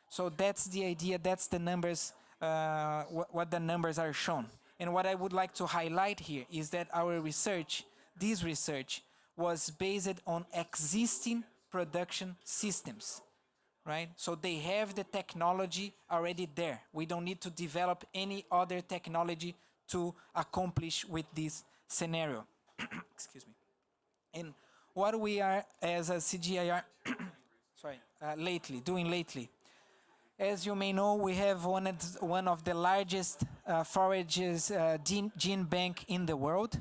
So that's the idea, that's the numbers, what the numbers are shown. And what I would like to highlight here is that our research, this research, was based on existing production systems, right? So they have the technology already there. We don't need to develop any other technology to accomplish with this scenario. Excuse me. And what we are, as a CGIAR, doing lately, as you may know, we have one of the largest forages gene bank in the world.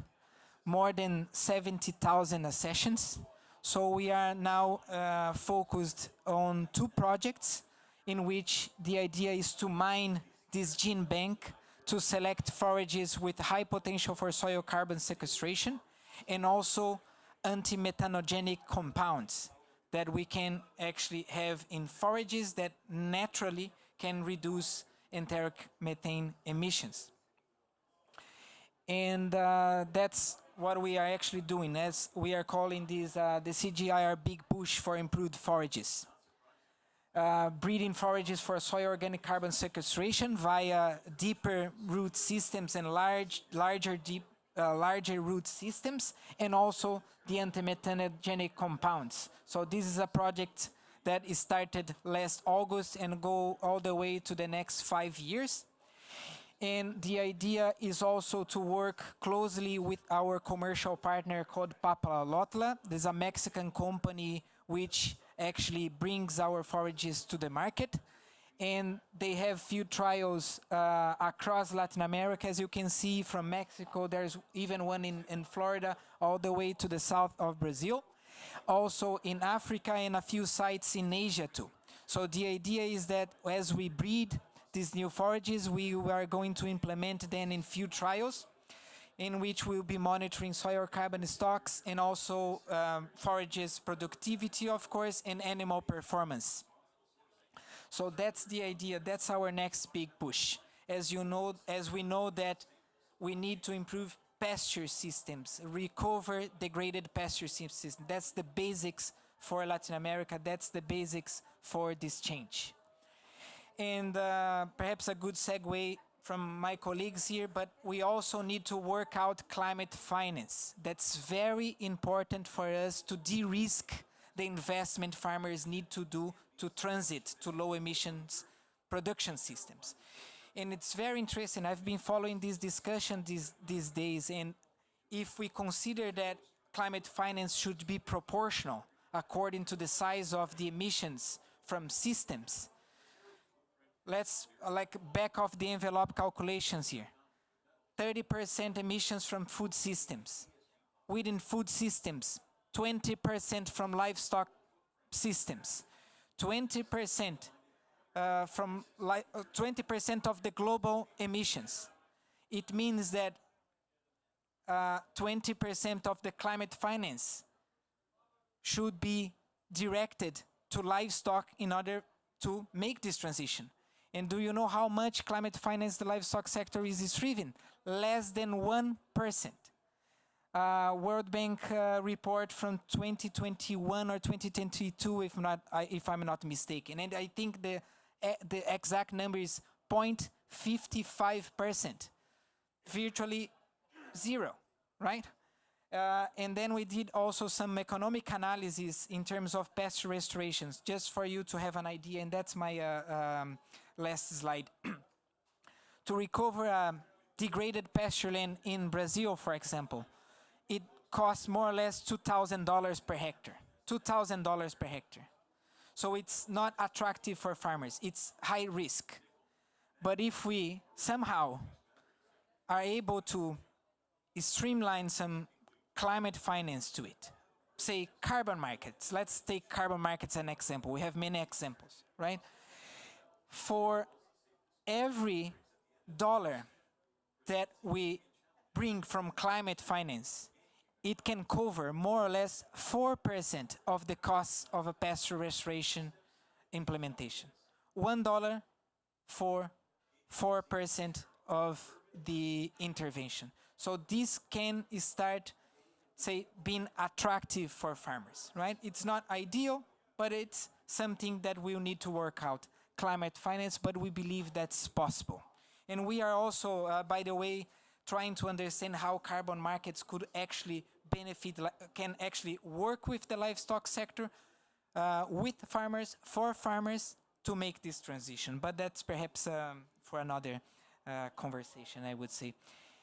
more than 70,000 sessions. So we are now focused on 2 projects in which the idea is to mine this gene bank to select forages with high potential for soil carbon sequestration and also anti-methanogenic compounds that we can actually have in forages that naturally can reduce enteric methane emissions. And that's what we are actually doing, as we are calling this the CGIAR Big Push for improved forages. Breeding forages for soil organic carbon sequestration via deeper root systems and larger root systems, and also the anti-methanogenic compounds. So this is a project that started last August and go all the way to the next 5 years. And the idea is also to work closely with our commercial partner called Papalotla. There's a Mexican company which actually brings our forages to the market. And they have field trials across Latin America. As you can see from Mexico, there's even one in Florida, all the way to the south of Brazil. Also in Africa and a few sites in Asia too. So the idea is that as we breed these new forages, we are going to implement them in field trials in which we'll be monitoring soil carbon stocks and also forages productivity, of course, and animal performance. So that's the idea. That's our next big push. As you know, as we know that we need to improve pasture systems, recover degraded pasture systems. That's the basics for Latin America. That's the basics for this change. And perhaps a good segue from my colleagues here, but we also need to work out climate finance. That's very important for us to de-risk the investment farmers need to do to transit to low emissions production systems. And it's very interesting. I've been following this discussion these days, and if we consider that climate finance should be proportional according to the size of the emissions from systems, let's back off the envelope calculations here. 30% emissions from food systems. Within food systems, 20% from livestock systems. 20% from 20% of the global emissions. It means that 20% of the climate finance should be directed to livestock in order to make this transition. And do you know how much climate finance the livestock sector is receiving? Less than 1%. World Bank report from 2021 or 2022, if I'm not mistaken. And I think the exact number is 0.55%, virtually zero, right? And then we did also some economic analysis in terms of pasture restorations, just for you to have an idea, and that's my last slide. To recover degraded pasture land in Brazil, for example, it costs more or less $2,000 per hectare. $2,000 per hectare. So it's not attractive for farmers. It's high risk. But if we somehow are able to streamline some climate finance to it, say carbon markets. Let's take carbon markets as an example. We have many examples, right? For every dollar that we bring from climate finance, it can cover more or less 4% of the costs of a pasture restoration implementation. $1 for 4% of the intervention. So this can start, say, being attractive for farmers, right? It's not ideal, but it's something that we'll need to work out. Climate finance, but we believe that's possible. And we are also, by the way, trying to understand how carbon markets could actually benefit, can actually work with the livestock sector, with farmers, for farmers, to make this transition. But that's perhaps for another conversation, I would say.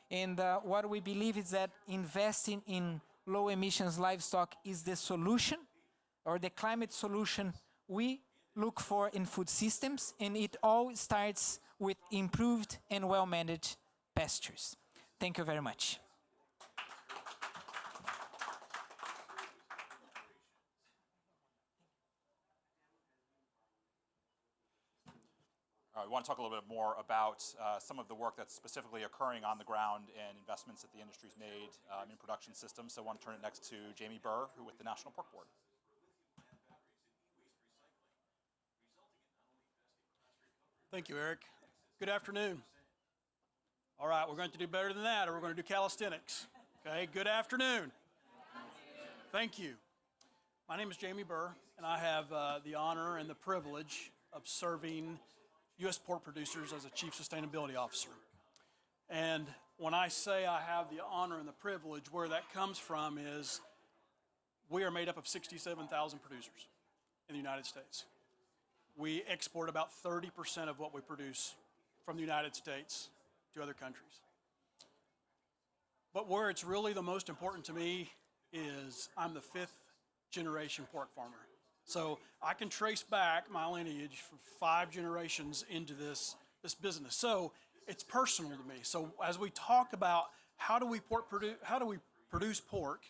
And what we believe is that investing in low emissions livestock is the solution, or the climate solution we look for in food systems, and it all starts with improved and well-managed pastures. Thank you very much. we want to talk a little bit more about some of the work that's specifically occurring on the ground and investments that the industry's made in production systems. So I want to turn it next to Jamie Burr, who with the National Pork Board. Thank you, Eric. Good afternoon. All right, we're going to do better than that, or we're going to do calisthenics. Okay, good afternoon. Thank you. My name is Jamie Burr, and I have the honor and the privilege of serving U.S. pork producers as a Chief Sustainability Officer. And when I say I have the honor and the privilege, where that comes from is we are made up of 67,000 producers in the United States. We export about 30% of what we produce from the United States to other countries. But where it's really the most important to me is I'm the 5th generation pork farmer. So I can trace back my lineage for 5 generations into this business. So it's personal to me. So as we talk about how do we produce pork,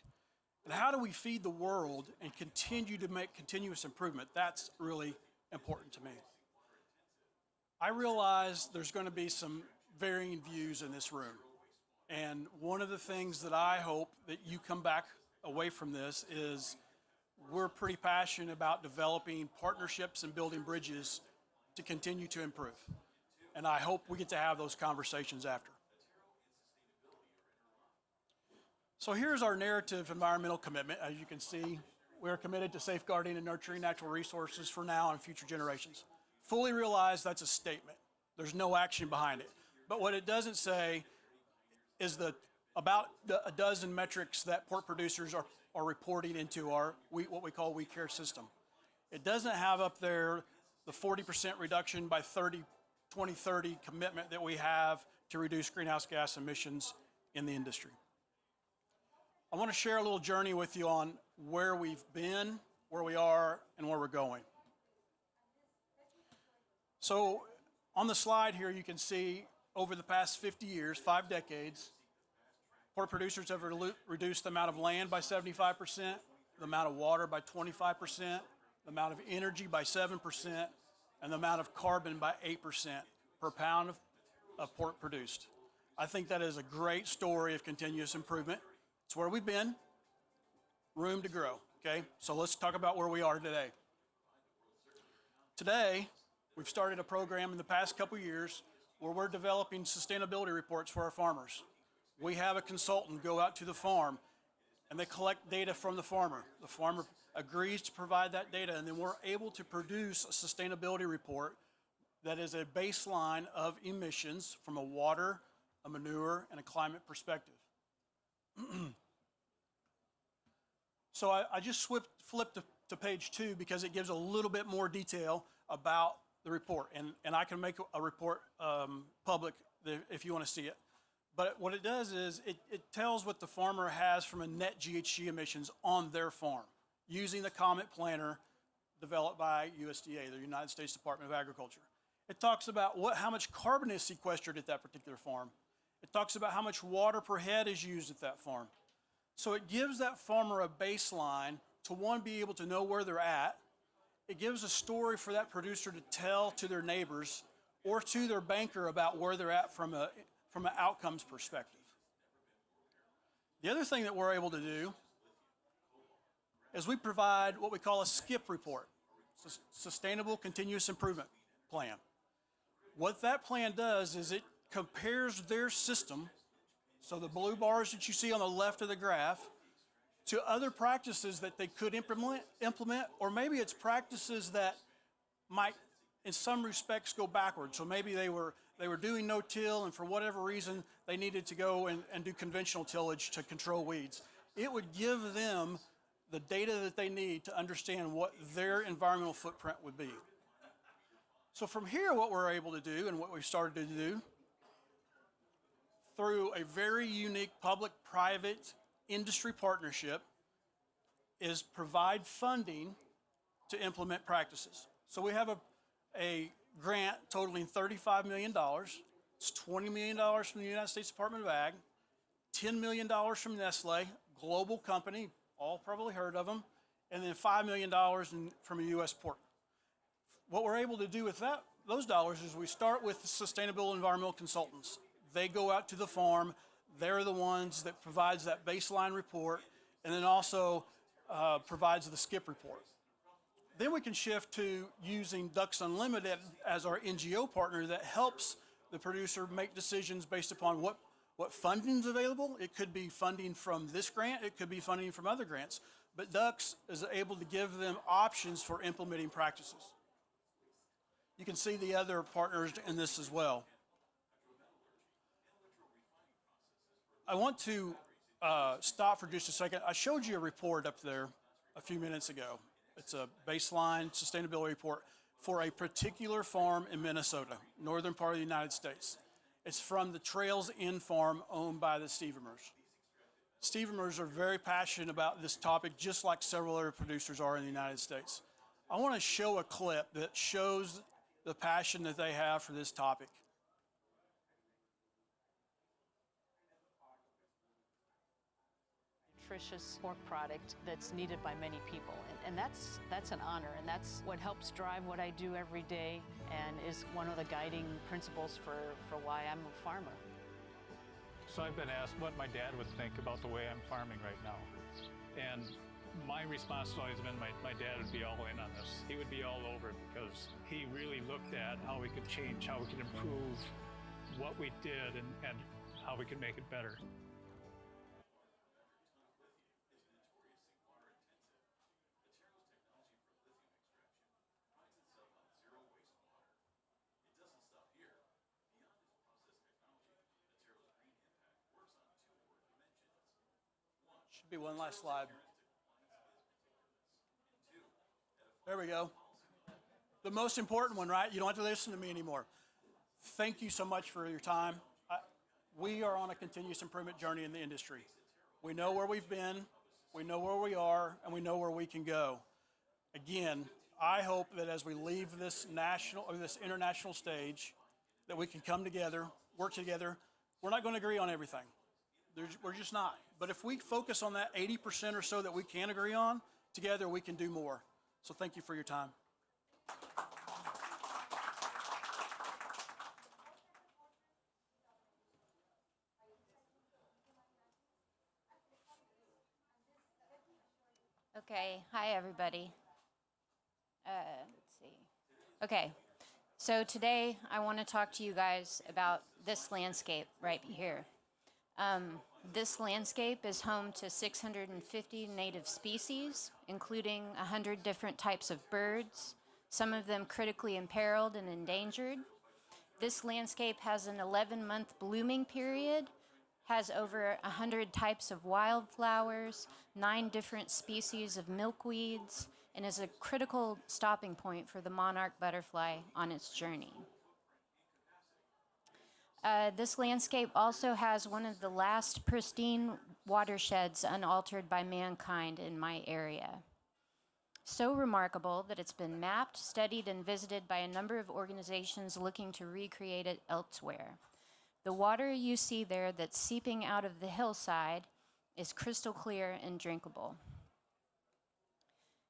and how do we feed the world and continue to make continuous improvement, that's really important to me. I realize there's going to be some varying views in this room. And one of the things that I hope that you come back away from this is we're pretty passionate about developing partnerships and building bridges to continue to improve. And I hope we get to have those conversations after. So here's our narrative environmental commitment. As you can see, we're committed to safeguarding and nurturing natural resources for now and future generations. Fully realize that's a statement. There's no action behind it. But what it doesn't say is about a dozen metrics that pork producers are reporting into our what we call We Care system. It doesn't have up there the 40% reduction by 2030 commitment that we have to reduce greenhouse gas emissions in the industry. I want to share a little journey with you on where we've been, where we are, and where we're going. So on the slide here, you can see over the past 50 years, 5 decades, pork producers have reduced the amount of land by 75%, the amount of water by 25%, the amount of energy by 7%, and the amount of carbon by 8% per pound of pork produced. I think that is a great story of continuous improvement. It's where we've been, room to grow, okay? So let's talk about where we are today. Today, we've started a program in the past couple years where we're developing sustainability reports for our farmers. We have a consultant go out to the farm and they collect data from the farmer. The farmer agrees to provide that data, and then we're able to produce a sustainability report that is a baseline of emissions from a water, a manure, and a climate perspective. So I just flipped to page 2 because it gives a little bit more detail about the report, and I can make a report public if you want to see it. But what it does is it tells what the farmer has from a net GHG emissions on their farm using the COMET planner developed by USDA, the United States Department of Agriculture. It talks about how much carbon is sequestered at that particular farm. It talks about how much water per head is used at that farm. So it gives that farmer a baseline to, one, be able to know where they're at. It gives a story for that producer to tell to their neighbors or to their banker about where they're at from an outcomes perspective. The other thing that we're able to do is we provide what we call a SCIP report, Sustainable Continuous Improvement Plan. What that plan does is it compares their system, so the blue bars that you see on the left of the graph, to other practices that they could implement, or maybe it's practices that might, in some respects, go backwards. So maybe they were doing no-till, and for whatever reason, they needed to go and do conventional tillage to control weeds. It would give them the data that they need to understand what their environmental footprint would be. So from here, what we're able to do, and what we've started to do, through a very unique public-private industry partnership, is provide funding to implement practices. So we have a grant totaling $35 million. It's $20 million from the United States Department of Ag, $10 million from Nestle, global company, all probably heard of them, and then $5 million from a U.S. port. What we're able to do with those dollars is we start with sustainable environmental consultants. They go out to the farm. They're the ones that provides that baseline report and then also provides the skip report. Then we can shift to using Ducks Unlimited as our NGO partner that helps the producer make decisions based upon what funding is available. It could be funding from this grant, it could be funding from other grants, but Ducks is able to give them options for implementing practices. You can see the other partners in this as well. I want to stop for just a second. I showed you a report up there a few minutes ago. It's a baseline sustainability report for a particular farm in Minnesota, northern part of the United States. It's from the Trails Inn farm owned by the Stevermers. Stevermers are very passionate about this topic, just like several other producers are in the United States. I want to show a clip that shows the passion that they have for this topic. Nutritious pork product that's needed by many people, and that's an honor, and that's what helps drive what I do every day and is one of the guiding principles for why I'm a farmer. So I've been asked what my dad would think about the way I'm farming right now, and my response has always been my dad would be all in on this. He would be all over it because he really looked at how we could change, how we could improve what we did and how we could make it better. Should be one last slide. There we go. The most important one, right? You don't have to listen to me anymore. Thank you so much for your time. We are on a continuous improvement journey in the industry. We know where we've been, we know where we are, and we know where we can go. Again, I hope that as we leave this national or this international stage, that we can come together, work together. We're not going to agree on everything. We're just not. But if we focus on that 80% or so that we can agree on, together we can do more. So thank you for your time. Okay, hi everybody. Let's see. Okay, so today I want to talk to you guys about this landscape right here. This landscape is home to 650 native species, including 100 different types of birds, some of them critically imperiled and endangered. This landscape has an 11-month blooming period, has over 100 types of wildflowers, 9 different species of milkweeds, and is a critical stopping point for the monarch butterfly on its journey. This landscape also has one of the last pristine watersheds unaltered by mankind in my area. So remarkable that it's been mapped, studied, and visited by a number of organizations looking to recreate it elsewhere. The water you see there that's seeping out of the hillside is crystal clear and drinkable.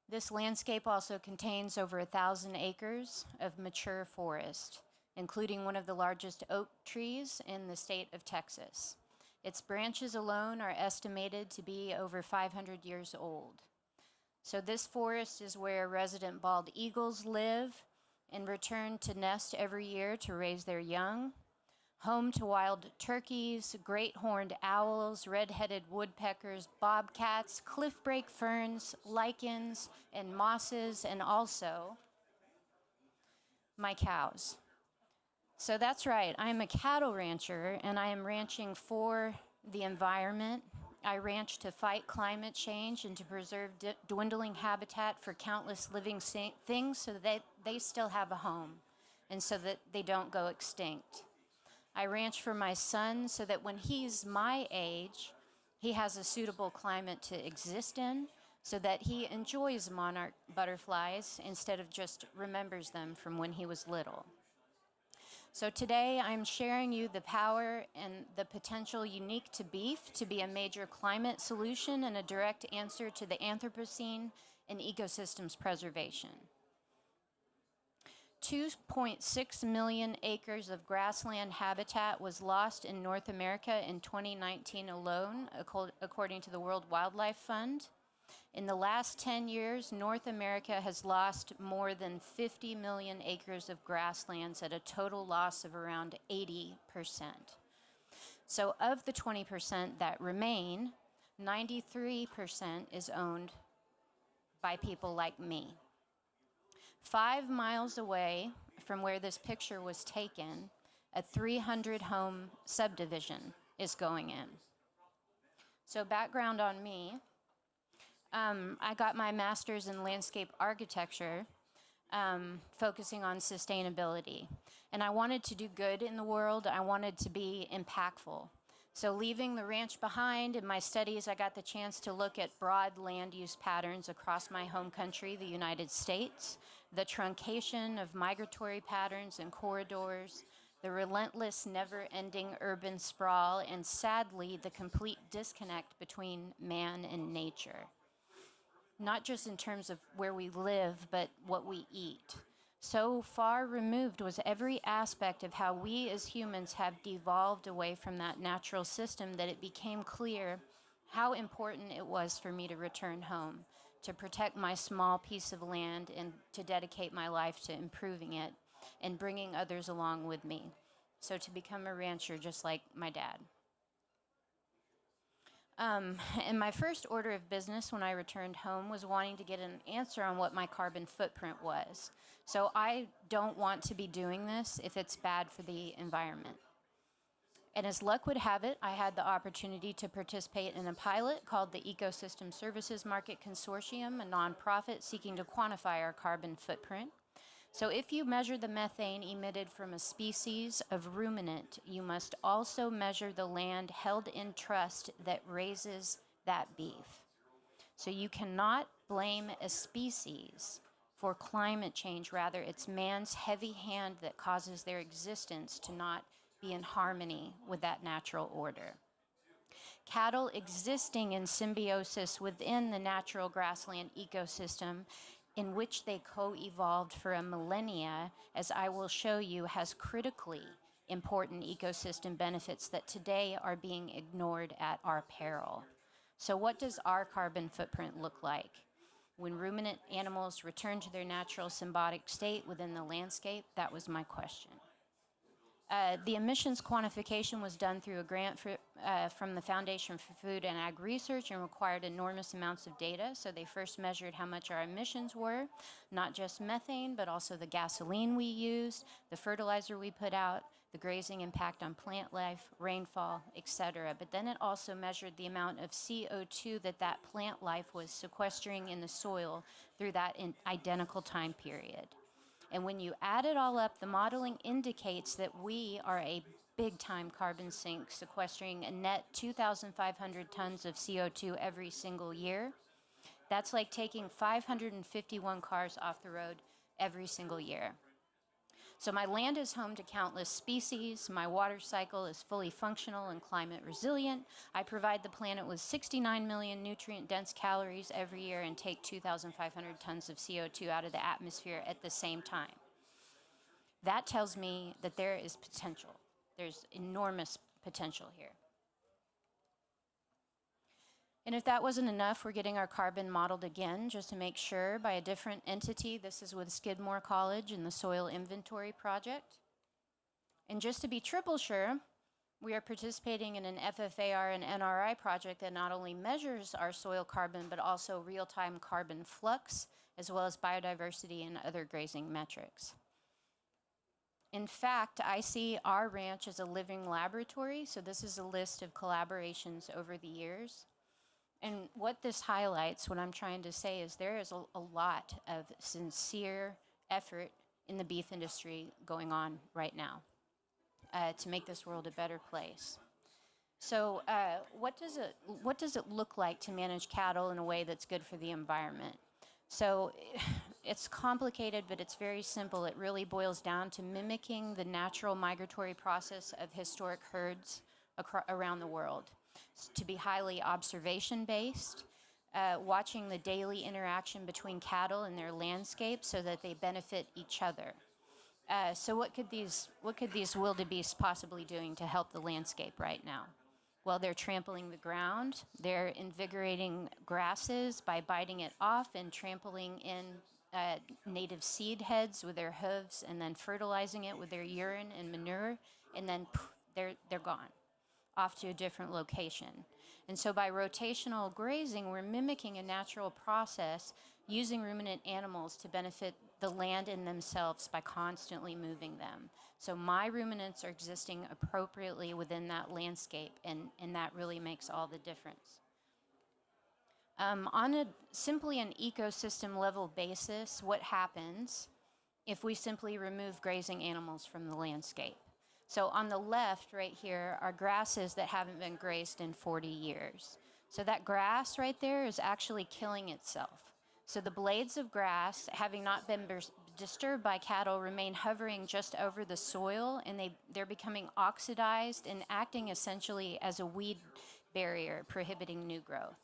This landscape also contains over 1,000 acres of mature forest, including one of the largest oak trees in the state of Texas. Its branches alone are estimated to be over 500 years old. So this forest is where resident bald eagles live and return to nest every year to raise their young, home to wild turkeys, great horned owls, red-headed woodpeckers, bobcats, cliffbreak ferns, lichens, and mosses, and also my cows. So that's right, I'm a cattle rancher, and I am ranching for the environment. I ranch to fight climate change and to preserve dwindling habitat for countless living things so that they still have a home and so that they don't go extinct. I ranch for my son so that when he's my age, he has a suitable climate to exist in so that he enjoys monarch butterflies instead of just remembers them from when he was little. So today I'm sharing you the power and the potential unique to beef to be a major climate solution and a direct answer to the Anthropocene and ecosystems preservation. 2.6 million acres of grassland habitat was lost in North America in 2019 alone, according to the World Wildlife Fund. In the last 10 years, North America has lost more than 50 million acres of grasslands at a total loss of around 80%. So of the 20% that remain, 93% is owned by people like me. 5 miles away from where this picture was taken, a 300-home subdivision is going in. So background on me, I got my master's in landscape architecture, focusing on sustainability. And I wanted to do good in the world. I wanted to be impactful. So leaving the ranch behind, in my studies, I got the chance to look at broad land use patterns across my home country, the United States, the truncation of migratory patterns and corridors, the relentless, never-ending urban sprawl, and sadly, the complete disconnect between man and nature. Not just in terms of where we live, but what we eat. So far removed was every aspect of how we as humans have devolved away from that natural system that it became clear how important it was for me to return home, to protect my small piece of land and to dedicate my life to improving it and bringing others along with me. So to become a rancher just like my dad. And my first order of business when I returned home was wanting to get an answer on what my carbon footprint was. So I don't want to be doing this if it's bad for the environment. And as luck would have it, I had the opportunity to participate in a pilot called the Ecosystem Services Market Consortium, a nonprofit seeking to quantify our carbon footprint. So if you measure the methane emitted from a species of ruminant, you must also measure the land held in trust that raises that beef. So you cannot blame a species for climate change. Rather, it's man's heavy hand that causes their existence to not be in harmony with that natural order. Cattle existing in symbiosis within the natural grassland ecosystem in which they co-evolved for a millennia, as I will show you, has critically important ecosystem benefits that today are being ignored at our peril. So what does our carbon footprint look like? When ruminant animals return to their natural symbiotic state within the landscape, that was my question. The emissions quantification was done through a grant from the Foundation for Food and Ag Research and required enormous amounts of data. So they first measured how much our emissions were, not just methane, but also the gasoline we used, the fertilizer we put out, the grazing impact on plant life, rainfall, etc. But then it also measured the amount of CO2 that plant life was sequestering in the soil through that identical time period. And when you add it all up, the modeling indicates that we are a big-time carbon sink, sequestering a net 2,500 tons of CO2 every single year. That's like taking 551 cars off the road every single year. So my land is home to countless species. My water cycle is fully functional and climate resilient. I provide the planet with 69 million nutrient-dense calories every year and take 2,500 tons of CO2 out of the atmosphere at the same time. That tells me that there is potential. There's enormous potential here. And if that wasn't enough, we're getting our carbon modeled again just to make sure by a different entity. This is with Skidmore College and the Soil Inventory Project. And just to be triple sure, we are participating in an FFAR and NRI project that not only measures our soil carbon, but also real-time carbon flux, as well as biodiversity and other grazing metrics. In fact, I see our ranch as a living laboratory, so this is a list of collaborations over the years. And what this highlights, what I'm trying to say, is there is a lot of sincere effort in the beef industry going on right now to make this world a better place. So what does it look like to manage cattle in a way that's good for the environment? So it's complicated, but it's very simple. It really boils down to mimicking the natural migratory process of historic herds around the world. To be highly observation-based, watching the daily interaction between cattle and their landscape so that they benefit each other. So what could these wildebeest possibly doing to help the landscape right now? Well, they're trampling the ground. They're invigorating grasses by biting it off and trampling in native seed heads with their hooves, and then fertilizing it with their urine and manure, and then poof, they're gone, off to a different location. And so by rotational grazing, we're mimicking a natural process using ruminant animals to benefit the land and themselves by constantly moving them. So my ruminants are existing appropriately within that landscape, and that really makes all the difference. On simply an ecosystem level basis, what happens if we simply remove grazing animals from the landscape? So on the left right here are grasses that haven't been grazed in 40 years. So that grass right there is actually killing itself. So the blades of grass, having not been disturbed by cattle, remain hovering just over the soil, and they're becoming oxidized and acting essentially as a weed barrier, prohibiting new growth.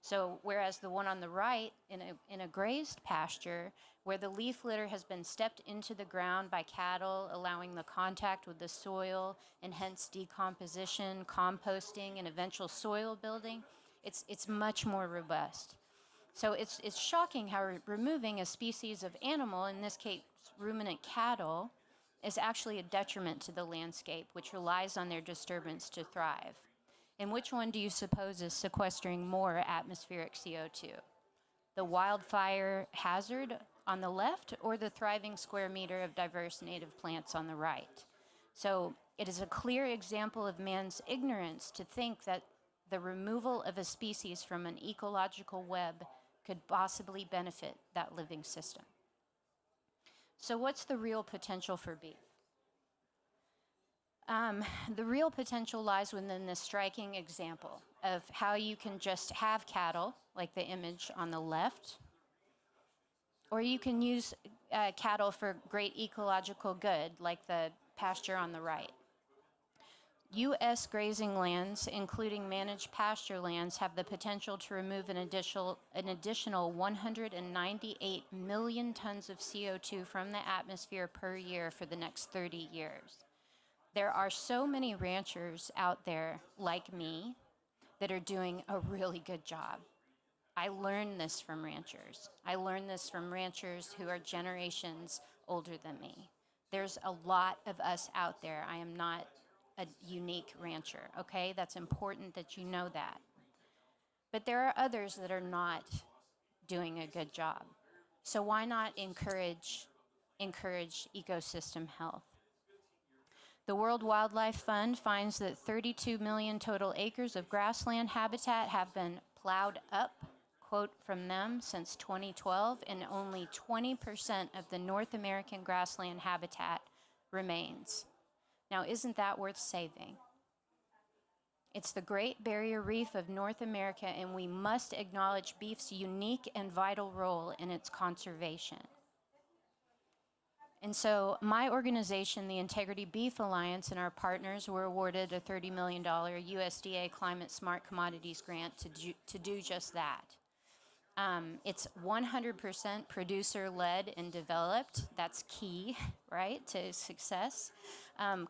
So whereas the one on the right, in a grazed pasture, where the leaf litter has been stepped into the ground by cattle, allowing the contact with the soil and hence decomposition, composting, and eventual soil building, it's much more robust. So it's shocking how removing a species of animal, in this case ruminant cattle, is actually a detriment to the landscape, which relies on their disturbance to thrive. And which one do you suppose is sequestering more atmospheric CO2? The wildfire hazard on the left, or the thriving square meter of diverse native plants on the right? So it is a clear example of man's ignorance to think that the removal of a species from an ecological web could possibly benefit that living system. So what's the real potential for beef? The real potential lies within this striking example of how you can just have cattle, like the image on the left, or you can use cattle for great ecological good, like the pasture on the right. U.S. grazing lands, including managed pasture lands, have the potential to remove an additional 198 million tons of CO2 from the atmosphere per year for the next 30 years. There are so many ranchers out there like me that are doing a really good job. I learned this from ranchers. I learned this from ranchers who are generations older than me. There's a lot of us out there. I am not a unique rancher, okay? That's important that you know that. But there are others that are not doing a good job. So why not encourage ecosystem health? The World Wildlife Fund finds that 32 million total acres of grassland habitat have been plowed up, quote from them, since 2012, and only 20% of the North American grassland habitat remains. Now, isn't that worth saving? It's the Great Barrier Reef of North America, and we must acknowledge beef's unique and vital role in its conservation. And so my organization, the Integrity Beef Alliance, and our partners were awarded a $30 million USDA Climate Smart Commodities grant to do just that. It's 100% producer-led and developed. That's key, right, to success.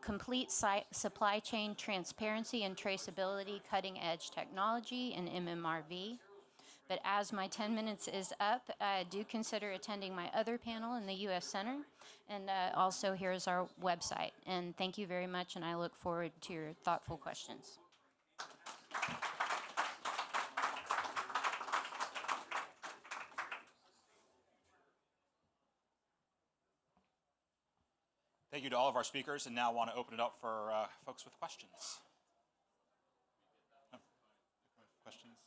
Complete supply chain transparency and traceability, cutting-edge technology, and MMRV. But as my 10 minutes is up, do consider attending my other panel in the U.S. Center. And also, here's our website. And thank you very much, and I look forward to your thoughtful questions. Thank you to all of our speakers, and now I want to open it up for folks with questions. Oh, questions?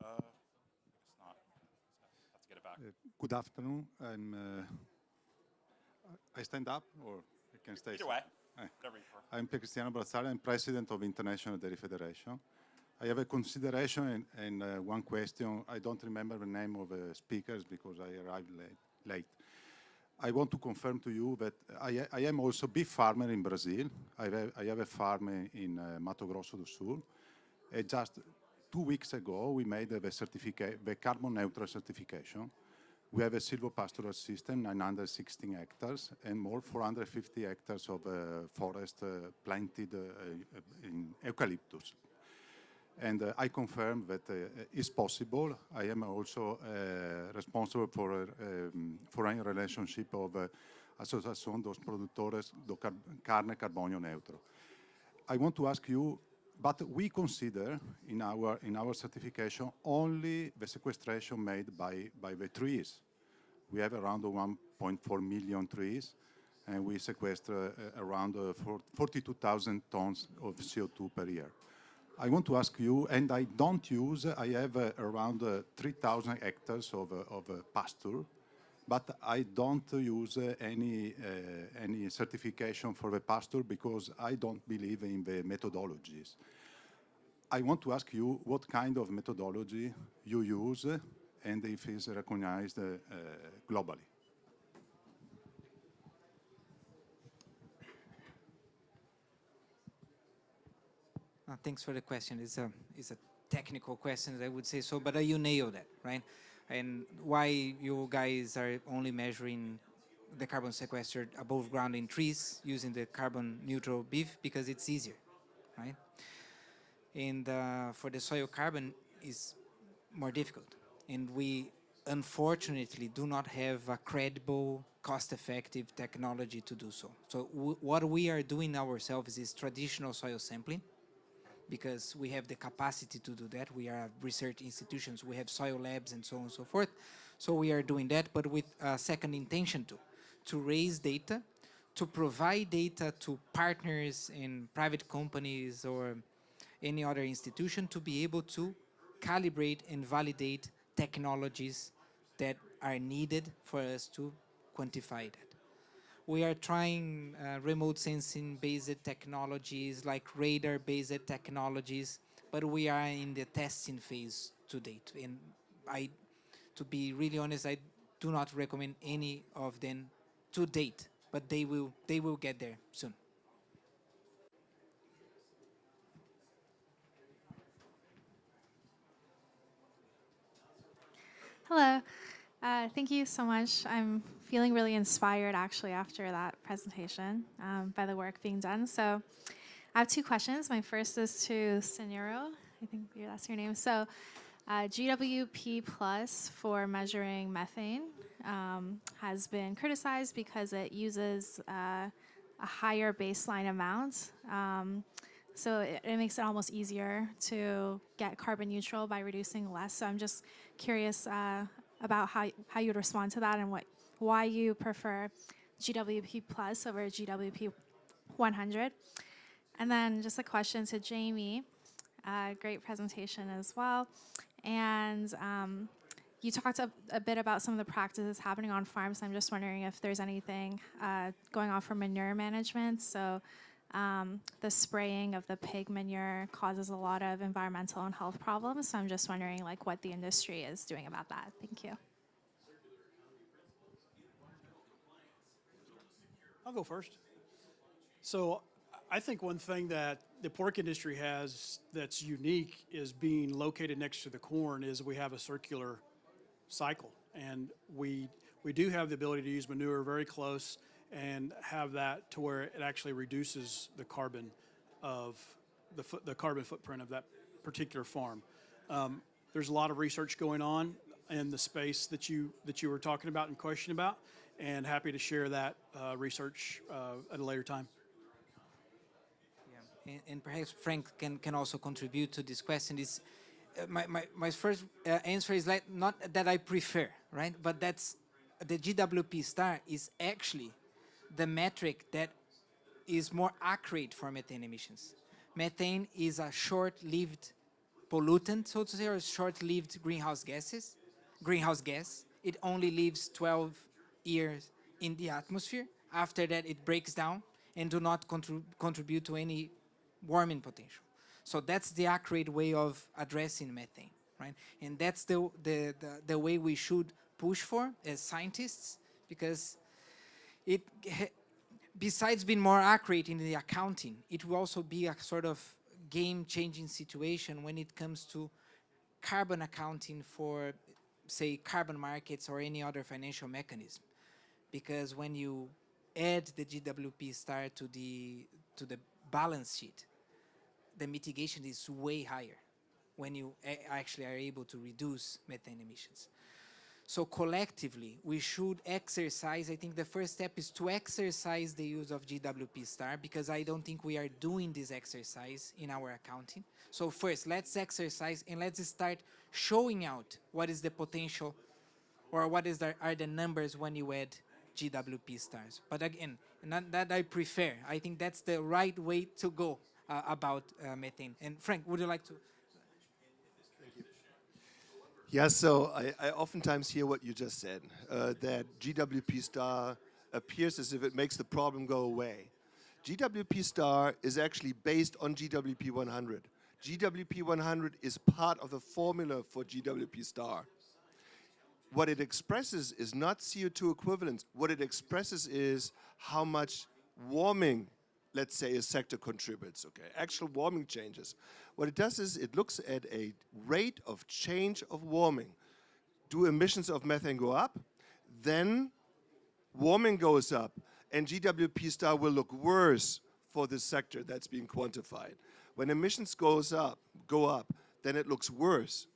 Oh, it's not. Let's get it back. Good afternoon. I stand up, or I can stay. Either way. Whatever you prefer. I'm Cristiano Brazzari. I'm president of International Dairy Federation. I have a consideration and one question. I don't remember the name of the speakers because I arrived late. I want to confirm to you that I am also a beef farmer in Brazil. I have a farm in Mato Grosso do Sul. 2 weeks ago, we made the carbon neutral certification. We have a silvopastorage system, 916 hectares, and more 450 hectares of forest planted in eucalyptus. And I confirm that it's possible. I am also responsible for a relationship of Asociación dos Productores de Carne Carbonio Neutro. I want to ask you, but we consider in our certification only the sequestration made by the trees. We have around 1.4 million trees, and we sequester around 42,000 tons of CO2 per year. I want to ask you, and I have around 3,000 hectares of pasture, but I don't use any certification for the pasture because I don't believe in the methodologies. I want to ask you what kind of methodology you use and if it's recognized globally. Thanks for the question. It's a technical question, I would say so, but you nailed it, right? And why you guys are only measuring the carbon sequestered above ground in trees using the carbon neutral beef because it's easier, right? And for the soil carbon is more difficult. And we unfortunately do not have a credible, cost-effective technology to do so. So what we are doing ourselves is traditional soil sampling, because we have the capacity to do that. We are research institutions, we have soil labs and so on and so forth. So we are doing that, but with a second intention to raise data, to provide data to partners in private companies or any other institution to be able to calibrate and validate technologies that are needed for us to quantify that. We are trying remote sensing based technologies like radar based technologies, but we are in the testing phase to date. And to be really honest, I do not recommend any of them to date, but they will get there soon. Hello. Thank you so much. I'm feeling really inspired actually after that presentation by the work being done. So I have two questions. My first is to Senero. I think that's your name. So GWP Plus for measuring methane has been criticized because it uses a higher baseline amount. So it makes it almost easier to get carbon neutral by reducing less. So I'm just curious about how you would respond to that and why you prefer GWP Plus over GWP 100. And then just a question to Jamie. Great presentation as well. And you talked a bit about some of the practices happening on farms. I'm just wondering if there's anything going on for manure management. So the spraying of the pig manure causes a lot of environmental and health problems. So I'm just wondering what the industry is doing about that. Thank you. I'll go first. So I think one thing that the pork industry has that's unique is being located next to the corn is we have a circular cycle. And we do have the ability to use manure very close and have that to where it actually reduces the carbon of the carbon footprint of that particular farm. There's a lot of research going on in the space that you were talking about and questioning about, and happy to share that research at a later time. Yeah, and perhaps Frank can also contribute to this question. My first answer is not that I prefer, right? But that's the GWP star is actually the metric that is more accurate for methane emissions. Methane is a short-lived pollutant, so to say, or short-lived greenhouse gas. It only lives 12 years in the atmosphere. After that, it breaks down and do not contribute to any warming potential. So that's the accurate way of addressing methane, right? And that's the way we should push for as scientists, because it, besides being more accurate in the accounting, it will also be a sort of game-changing situation when it comes to carbon accounting for, say, carbon markets or any other financial mechanism. Because when you add the GWP star to the balance sheet, the mitigation is way higher when you actually are able to reduce methane emissions. So collectively, we should exercise, I think the first step is to exercise the use of GWP star, because I don't think we are doing this exercise in our accounting. So first, let's exercise and let's start showing out what is the potential or what are the numbers when you add GWP stars. But again, not that I prefer. I think that's the right way to go about methane. And Frank, would you like to? Yeah, so I oftentimes hear what you just said, that GWP star appears as if it makes the problem go away. GWP star is actually based on GWP 100. GWP 100 is part of the formula for GWP star. What it expresses is not CO2 equivalents. What it expresses is how much warming, let's say, a sector contributes, okay? Actual warming changes. What it does is it looks at a rate of change of warming. Do emissions of methane go up? Then warming goes up, and GWP star will look worse for this sector that's being quantified. When emissions go up, then it looks worse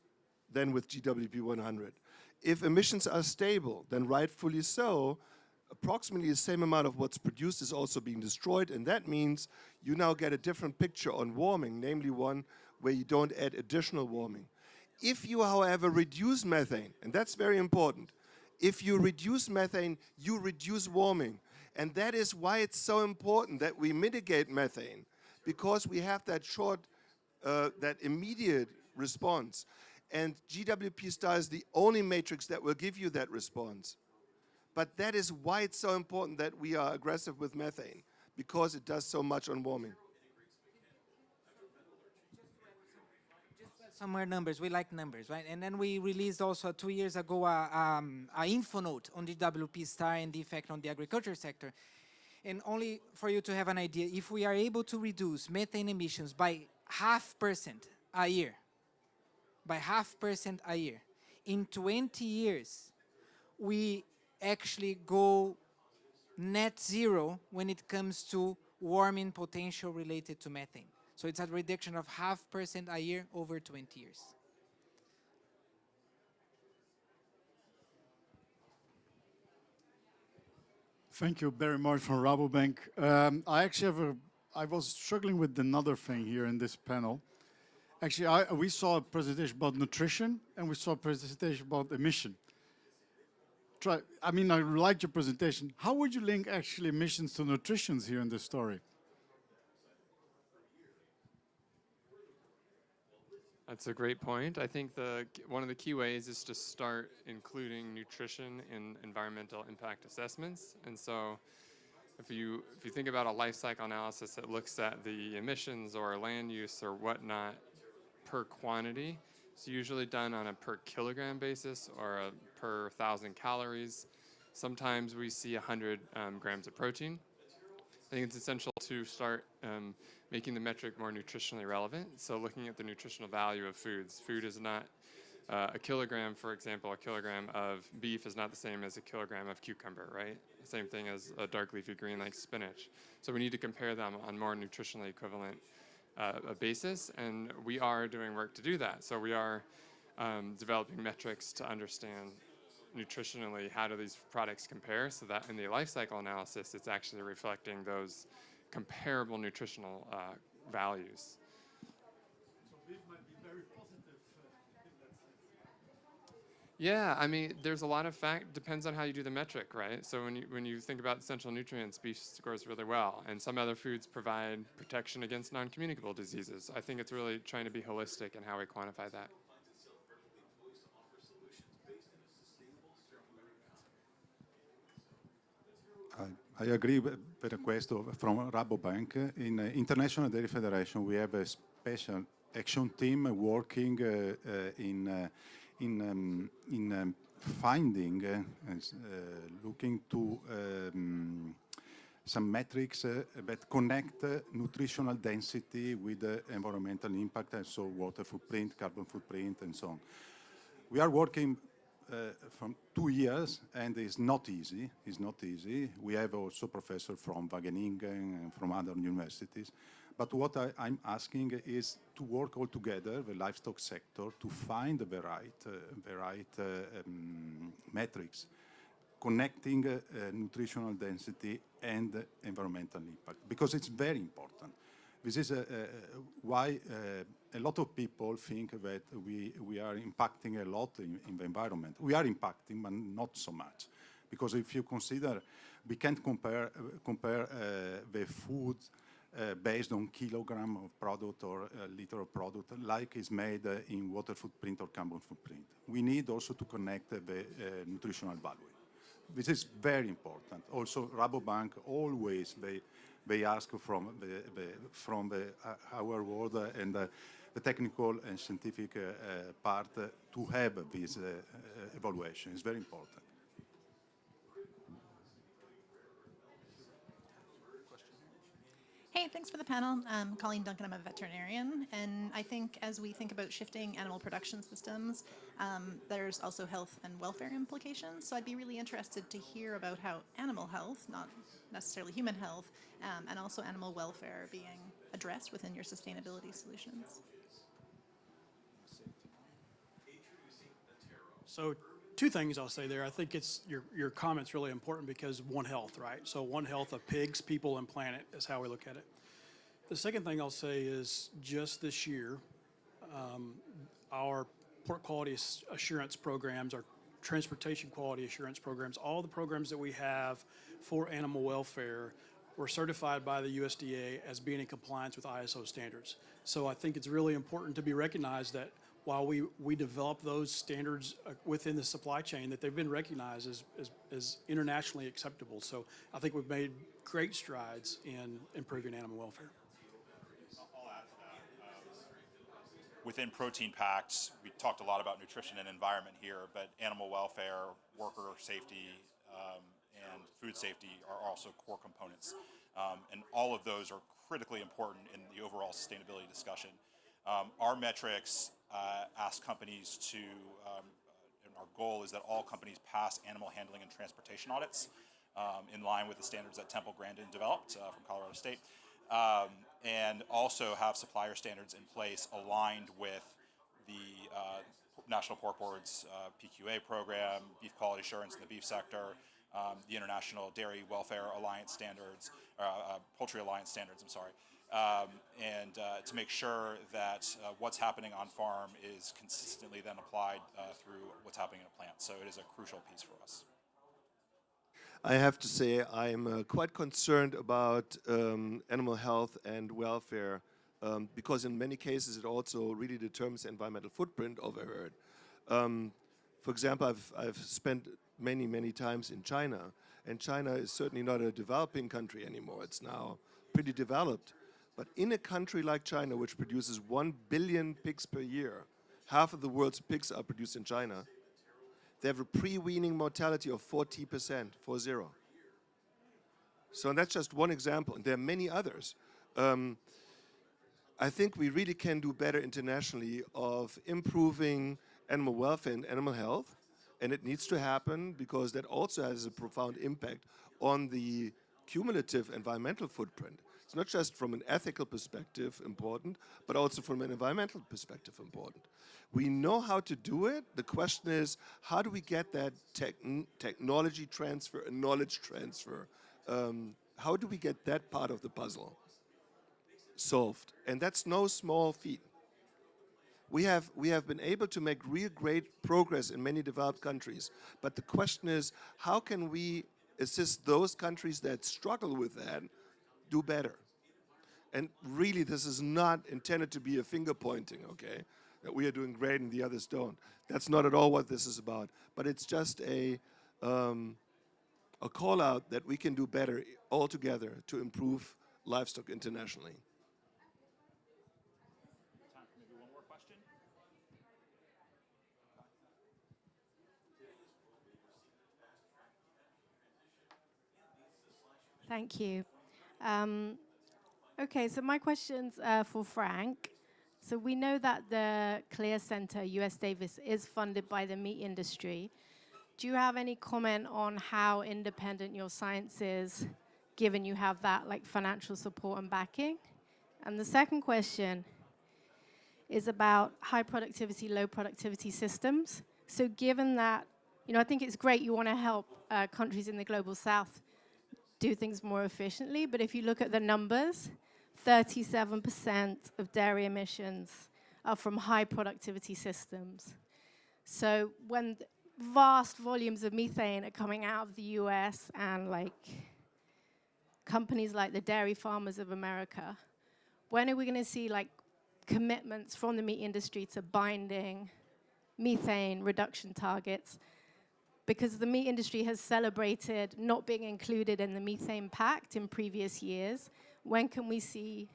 than with GWP 100. If emissions are stable, then rightfully so, approximately the same amount of what's produced is also being destroyed, and that means you now get a different picture on warming, namely one where you don't add additional warming. If you, however, reduce methane, and that's very important, if you reduce methane, you reduce warming. And that is why it's so important that we mitigate methane, because we have that that immediate response. And GWP star is the only matrix that will give you that response. But that is why it's so important that we are aggressive with methane, because it does so much on warming. Some more numbers, we like numbers, right? And then we released also 2 years ago a info note on GWP star and the effect on the agriculture sector. And only for you to have an idea, if we are able to reduce methane emissions by 0.5% a year, by 0.5% a year, in 20 years, we actually go net zero when it comes to warming potential related to methane. So it's a reduction of 0.5% a year over 20 years. Thank you very much from Rabobank. I was struggling with another thing here in this panel. Actually, we saw a presentation about nutrition and we saw a presentation about emission. I liked your presentation. How would you link actually emissions to nutrition here in this story? That's a great point. I think one of the key ways is to start including nutrition in environmental impact assessments. And so if you think about a life cycle analysis that looks at the emissions or land use or whatnot per quantity, it's usually done on a per kilogram basis or a per 1,000 calories. Sometimes we see 100 grams of protein. I think it's essential to start making the metric more nutritionally relevant. So looking at the nutritional value of foods. Food is not a kilogram, for example, a kilogram of beef is not the same as a kilogram of cucumber, right? Same thing as a dark leafy green like spinach. So we need to compare them on more nutritionally equivalent basis, and we are doing work to do that. So we are developing metrics to understand nutritionally how do these products compare, so that in the life cycle analysis it's actually reflecting those comparable nutritional values. So beef might be very positive in that sense. Yeah, I mean, there's a lot of depends on how you do the metric, right? So when you think about essential nutrients, beef scores really well, and some other foods provide protection against non-communicable diseases. I think it's really trying to be holistic in how we quantify that. I agree per questo from Rabobank. In International Dairy Federation, we have a special action team working in finding, looking to some metrics that connect nutritional density with environmental impact, and so water footprint, carbon footprint, and so on. We are working from 2 years, and it's not easy. It's not easy. We have also professors from Wageningen and from other universities. But what I'm asking is to work all together, the livestock sector, to find the right metrics connecting nutritional density and environmental impact, because it's very important. This is why a lot of people think that we are impacting a lot in the environment. We are impacting, but not so much. Because if you consider, we can't compare the food based on kilogram of product or liter of product like is made in water footprint or carbon footprint. We need also to connect the nutritional value. This is very important. Also, Rabobank always, they ask from our world and the technical and scientific part to have this evaluation. It's very important. Hey, thanks for the panel. I'm Colleen Duncan, I'm a veterinarian, and I think as we think about shifting animal production systems, there's also health and welfare implications. So I'd be really interested to hear about how animal health, not necessarily human health, and also animal welfare are being addressed within your sustainability solutions. So two things I'll say there. I think it's your comment's really important because One Health, right? So One Health of pigs, people, and planet is how we look at it. The second thing I'll say is just this year, our port quality assurance programs, our transportation quality assurance programs, all the programs that we have for animal welfare were certified by the USDA as being in compliance with ISO standards. So I think it's really important to be recognized that while we develop those standards within the supply chain, that they've been recognized as internationally acceptable. So I think we've made great strides in improving animal welfare. I'll add to that. Within Protein Pacts, we talked a lot about nutrition and environment here, but animal welfare, worker safety, and food safety are also core components. And all of those are critically important in the overall sustainability discussion. Our metrics ask companies to, and our goal is that all companies pass animal handling and transportation audits in line with the standards that Temple Grandin developed from Colorado State, and also have supplier standards in place aligned with the National Pork Board's PQA program, beef quality assurance in the beef sector, the International Dairy Welfare Alliance standards, Poultry Alliance standards, I'm sorry. And to make sure that what's happening on farm is consistently then applied through what's happening in a plant. So it is a crucial piece for us. I have to say I'm quite concerned about animal health and welfare because in many cases it also really determines the environmental footprint of a herd. For example, I've spent many times in China, and China is certainly not a developing country anymore. It's now pretty developed. But in a country like China, which produces 1 billion pigs per year, half of the world's pigs are produced in China, they have a pre-weaning mortality of 40%, 40. So that's just one example, and there are many others. I think we really can do better internationally of improving animal welfare and animal health, and it needs to happen because that also has a profound impact on the cumulative environmental footprint. It's not just from an ethical perspective important, but also from an environmental perspective important. We know how to do it. The question is, how do we get that technology transfer and knowledge transfer? How do we get that part of the puzzle solved? And that's no small feat. We have been able to make real great progress in many developed countries, but the question is, how can we assist those countries that struggle with that do better? And really, this is not intended to be a finger pointing, okay? That we are doing great and the others don't. That's not at all what this is about. But it's just a call out that we can do better all together to improve livestock internationally. Time for maybe one more question. Thank you. Okay, so my question's for Frank. So we know that the Clear Center, US Davis, is funded by the meat industry. Do you have any comment on how independent your science is, given you have that like financial support and backing? And the second question is about high productivity, low productivity systems. So given that, I think it's great you want to help countries in the global south do things more efficiently, but if you look at the numbers, 37% of dairy emissions are from high productivity systems. So when vast volumes of methane are coming out of the US and like companies like the Dairy Farmers of America, when are we going to see like commitments from the meat industry to binding methane reduction targets? Because the meat industry has celebrated not being included in the methane pact in previous years. When can we see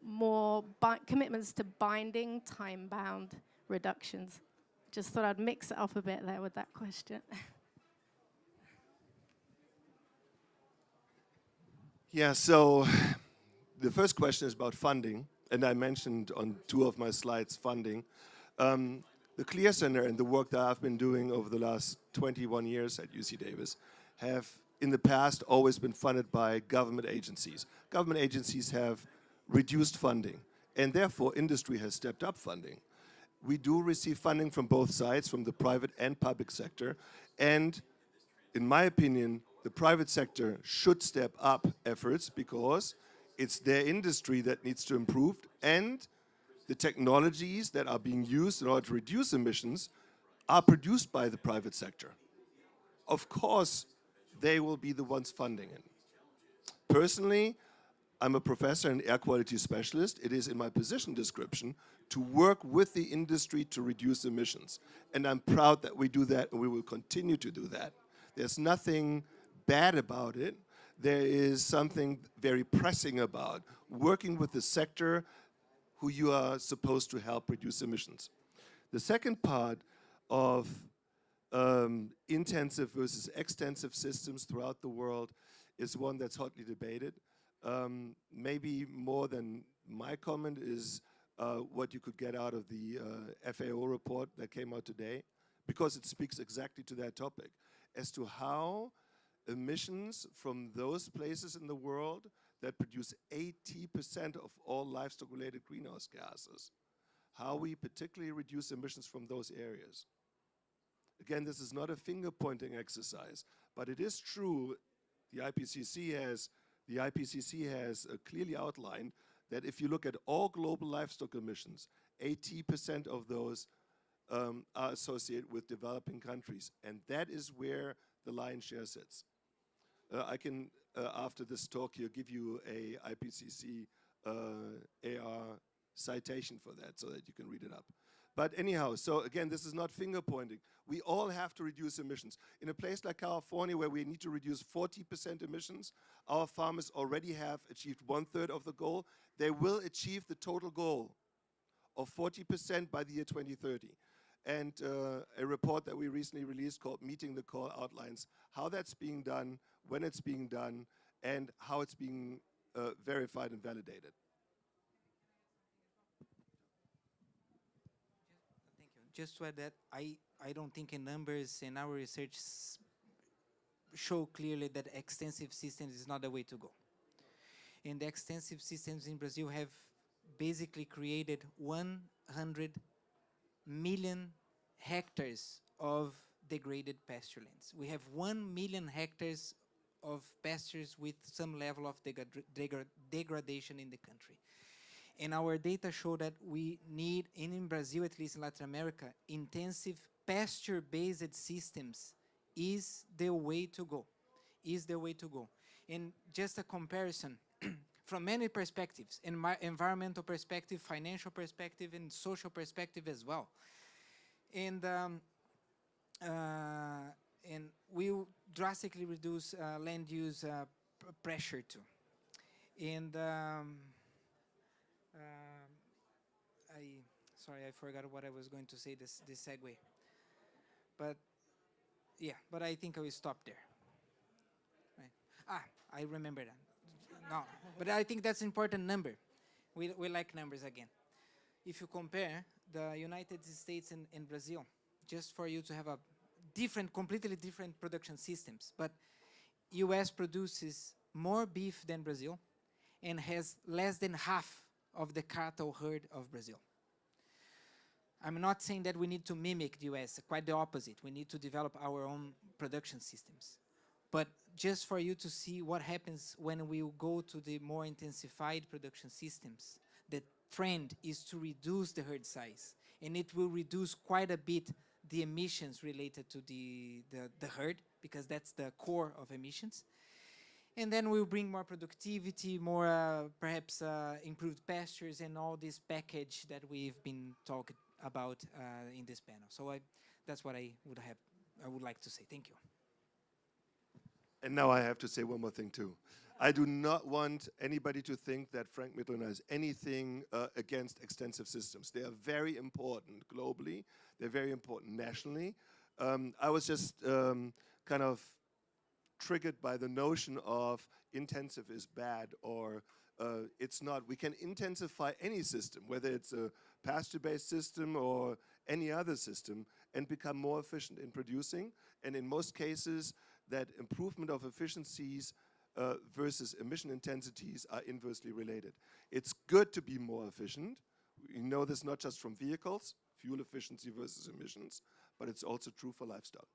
more commitments to binding time-bound reductions? Just thought I'd mix it up a bit there with that question. Yeah, so the first question is about funding, and I mentioned on 2 of my slides funding. The Clear Center and the work that I've been doing over the last 21 years at UC Davis have in the past always been funded by government agencies. Government agencies have reduced funding, and therefore industry has stepped up funding. We do receive funding from both sides, from the private and public sector, and in my opinion, the private sector should step up efforts because it's their industry that needs to improve, and the technologies that are being used in order to reduce emissions are produced by the private sector. Of course, they will be the ones funding it. Personally, I'm a professor and air quality specialist. It is in my position description to work with the industry to reduce emissions. And I'm proud that we do that, and we will continue to do that. There's nothing bad about it. There is something very pressing about working with the sector who you are supposed to help reduce emissions. The second part of intensive versus extensive systems throughout the world is one that's hotly debated. Maybe more than my comment is what you could get out of the FAO report that came out today, because it speaks exactly to that topic, as to how emissions from those places in the world that produce 80% of all livestock-related greenhouse gases, how we particularly reduce emissions from those areas. Again, this is not a finger-pointing exercise, but it is true the IPCC has clearly outlined that if you look at all global livestock emissions, 80% of those are associated with developing countries, and that is where the lion's share sits. I can, after this talk here, give you a IPCC AR citation for that so that you can read it up. But anyhow, so again, this is not finger pointing. We all have to reduce emissions. In a place like California, where we need to reduce 40% emissions, our farmers already have achieved 1/3 of the goal. They will achieve the total goal of 40% by the year 2030. And a report that we recently released called Meeting the Call outlines how that's being done, when it's being done, and how it's being verified and validated. Thank you. Just to add that, I don't think in numbers in our research show clearly that extensive systems is not the way to go. And the extensive systems in Brazil have basically created 100 million hectares of degraded pasture lands. We have 1 million hectares of pastures with some level of degradation in the country. And our data show that we need, in Brazil, at least in Latin America, intensive pasture-based systems is the way to go, And just a comparison, from many perspectives, in my environmental perspective, financial perspective, and social perspective as well. And we drastically reduce land use pressure too. And sorry, I forgot what I was going to say, this segue. But yeah, but I think I will stop there. Right. I remember that. No, but I think that's an important number. We like numbers again. If you compare the United States and Brazil, just for you to have a different, completely different production systems, but US produces more beef than Brazil and has less than half of the cattle herd of Brazil. I'm not saying that we need to mimic the US, quite the opposite. We need to develop our own production systems. But just for you to see what happens when we go to the more intensified production systems, the trend is to reduce the herd size, and it will reduce quite a bit the emissions related to the herd, because that's the core of emissions. And then we'll bring more productivity, more perhaps improved pastures, and all this package that we've been talking about in this panel. So that's what I would like to say. Thank you. And now I have to say one more thing too. I do not want anybody to think that Frank Mitloehner has anything against extensive systems. They are very important globally. They're very important nationally. I was just kind of triggered by the notion of intensive is bad or it's not. We can intensify any system, whether it's a pasture-based system or any other system, and become more efficient in producing. And in most cases, that improvement of efficiencies versus emission intensities are inversely related. It's good to be more efficient. We know this not just from vehicles, fuel efficiency versus emissions, but it's also true for livestock.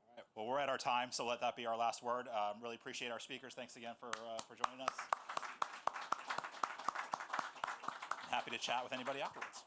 All right. Well, we're at our time, so let that be our last word. Really appreciate our speakers. Thanks again for joining us. I'm happy to chat with anybody afterwards.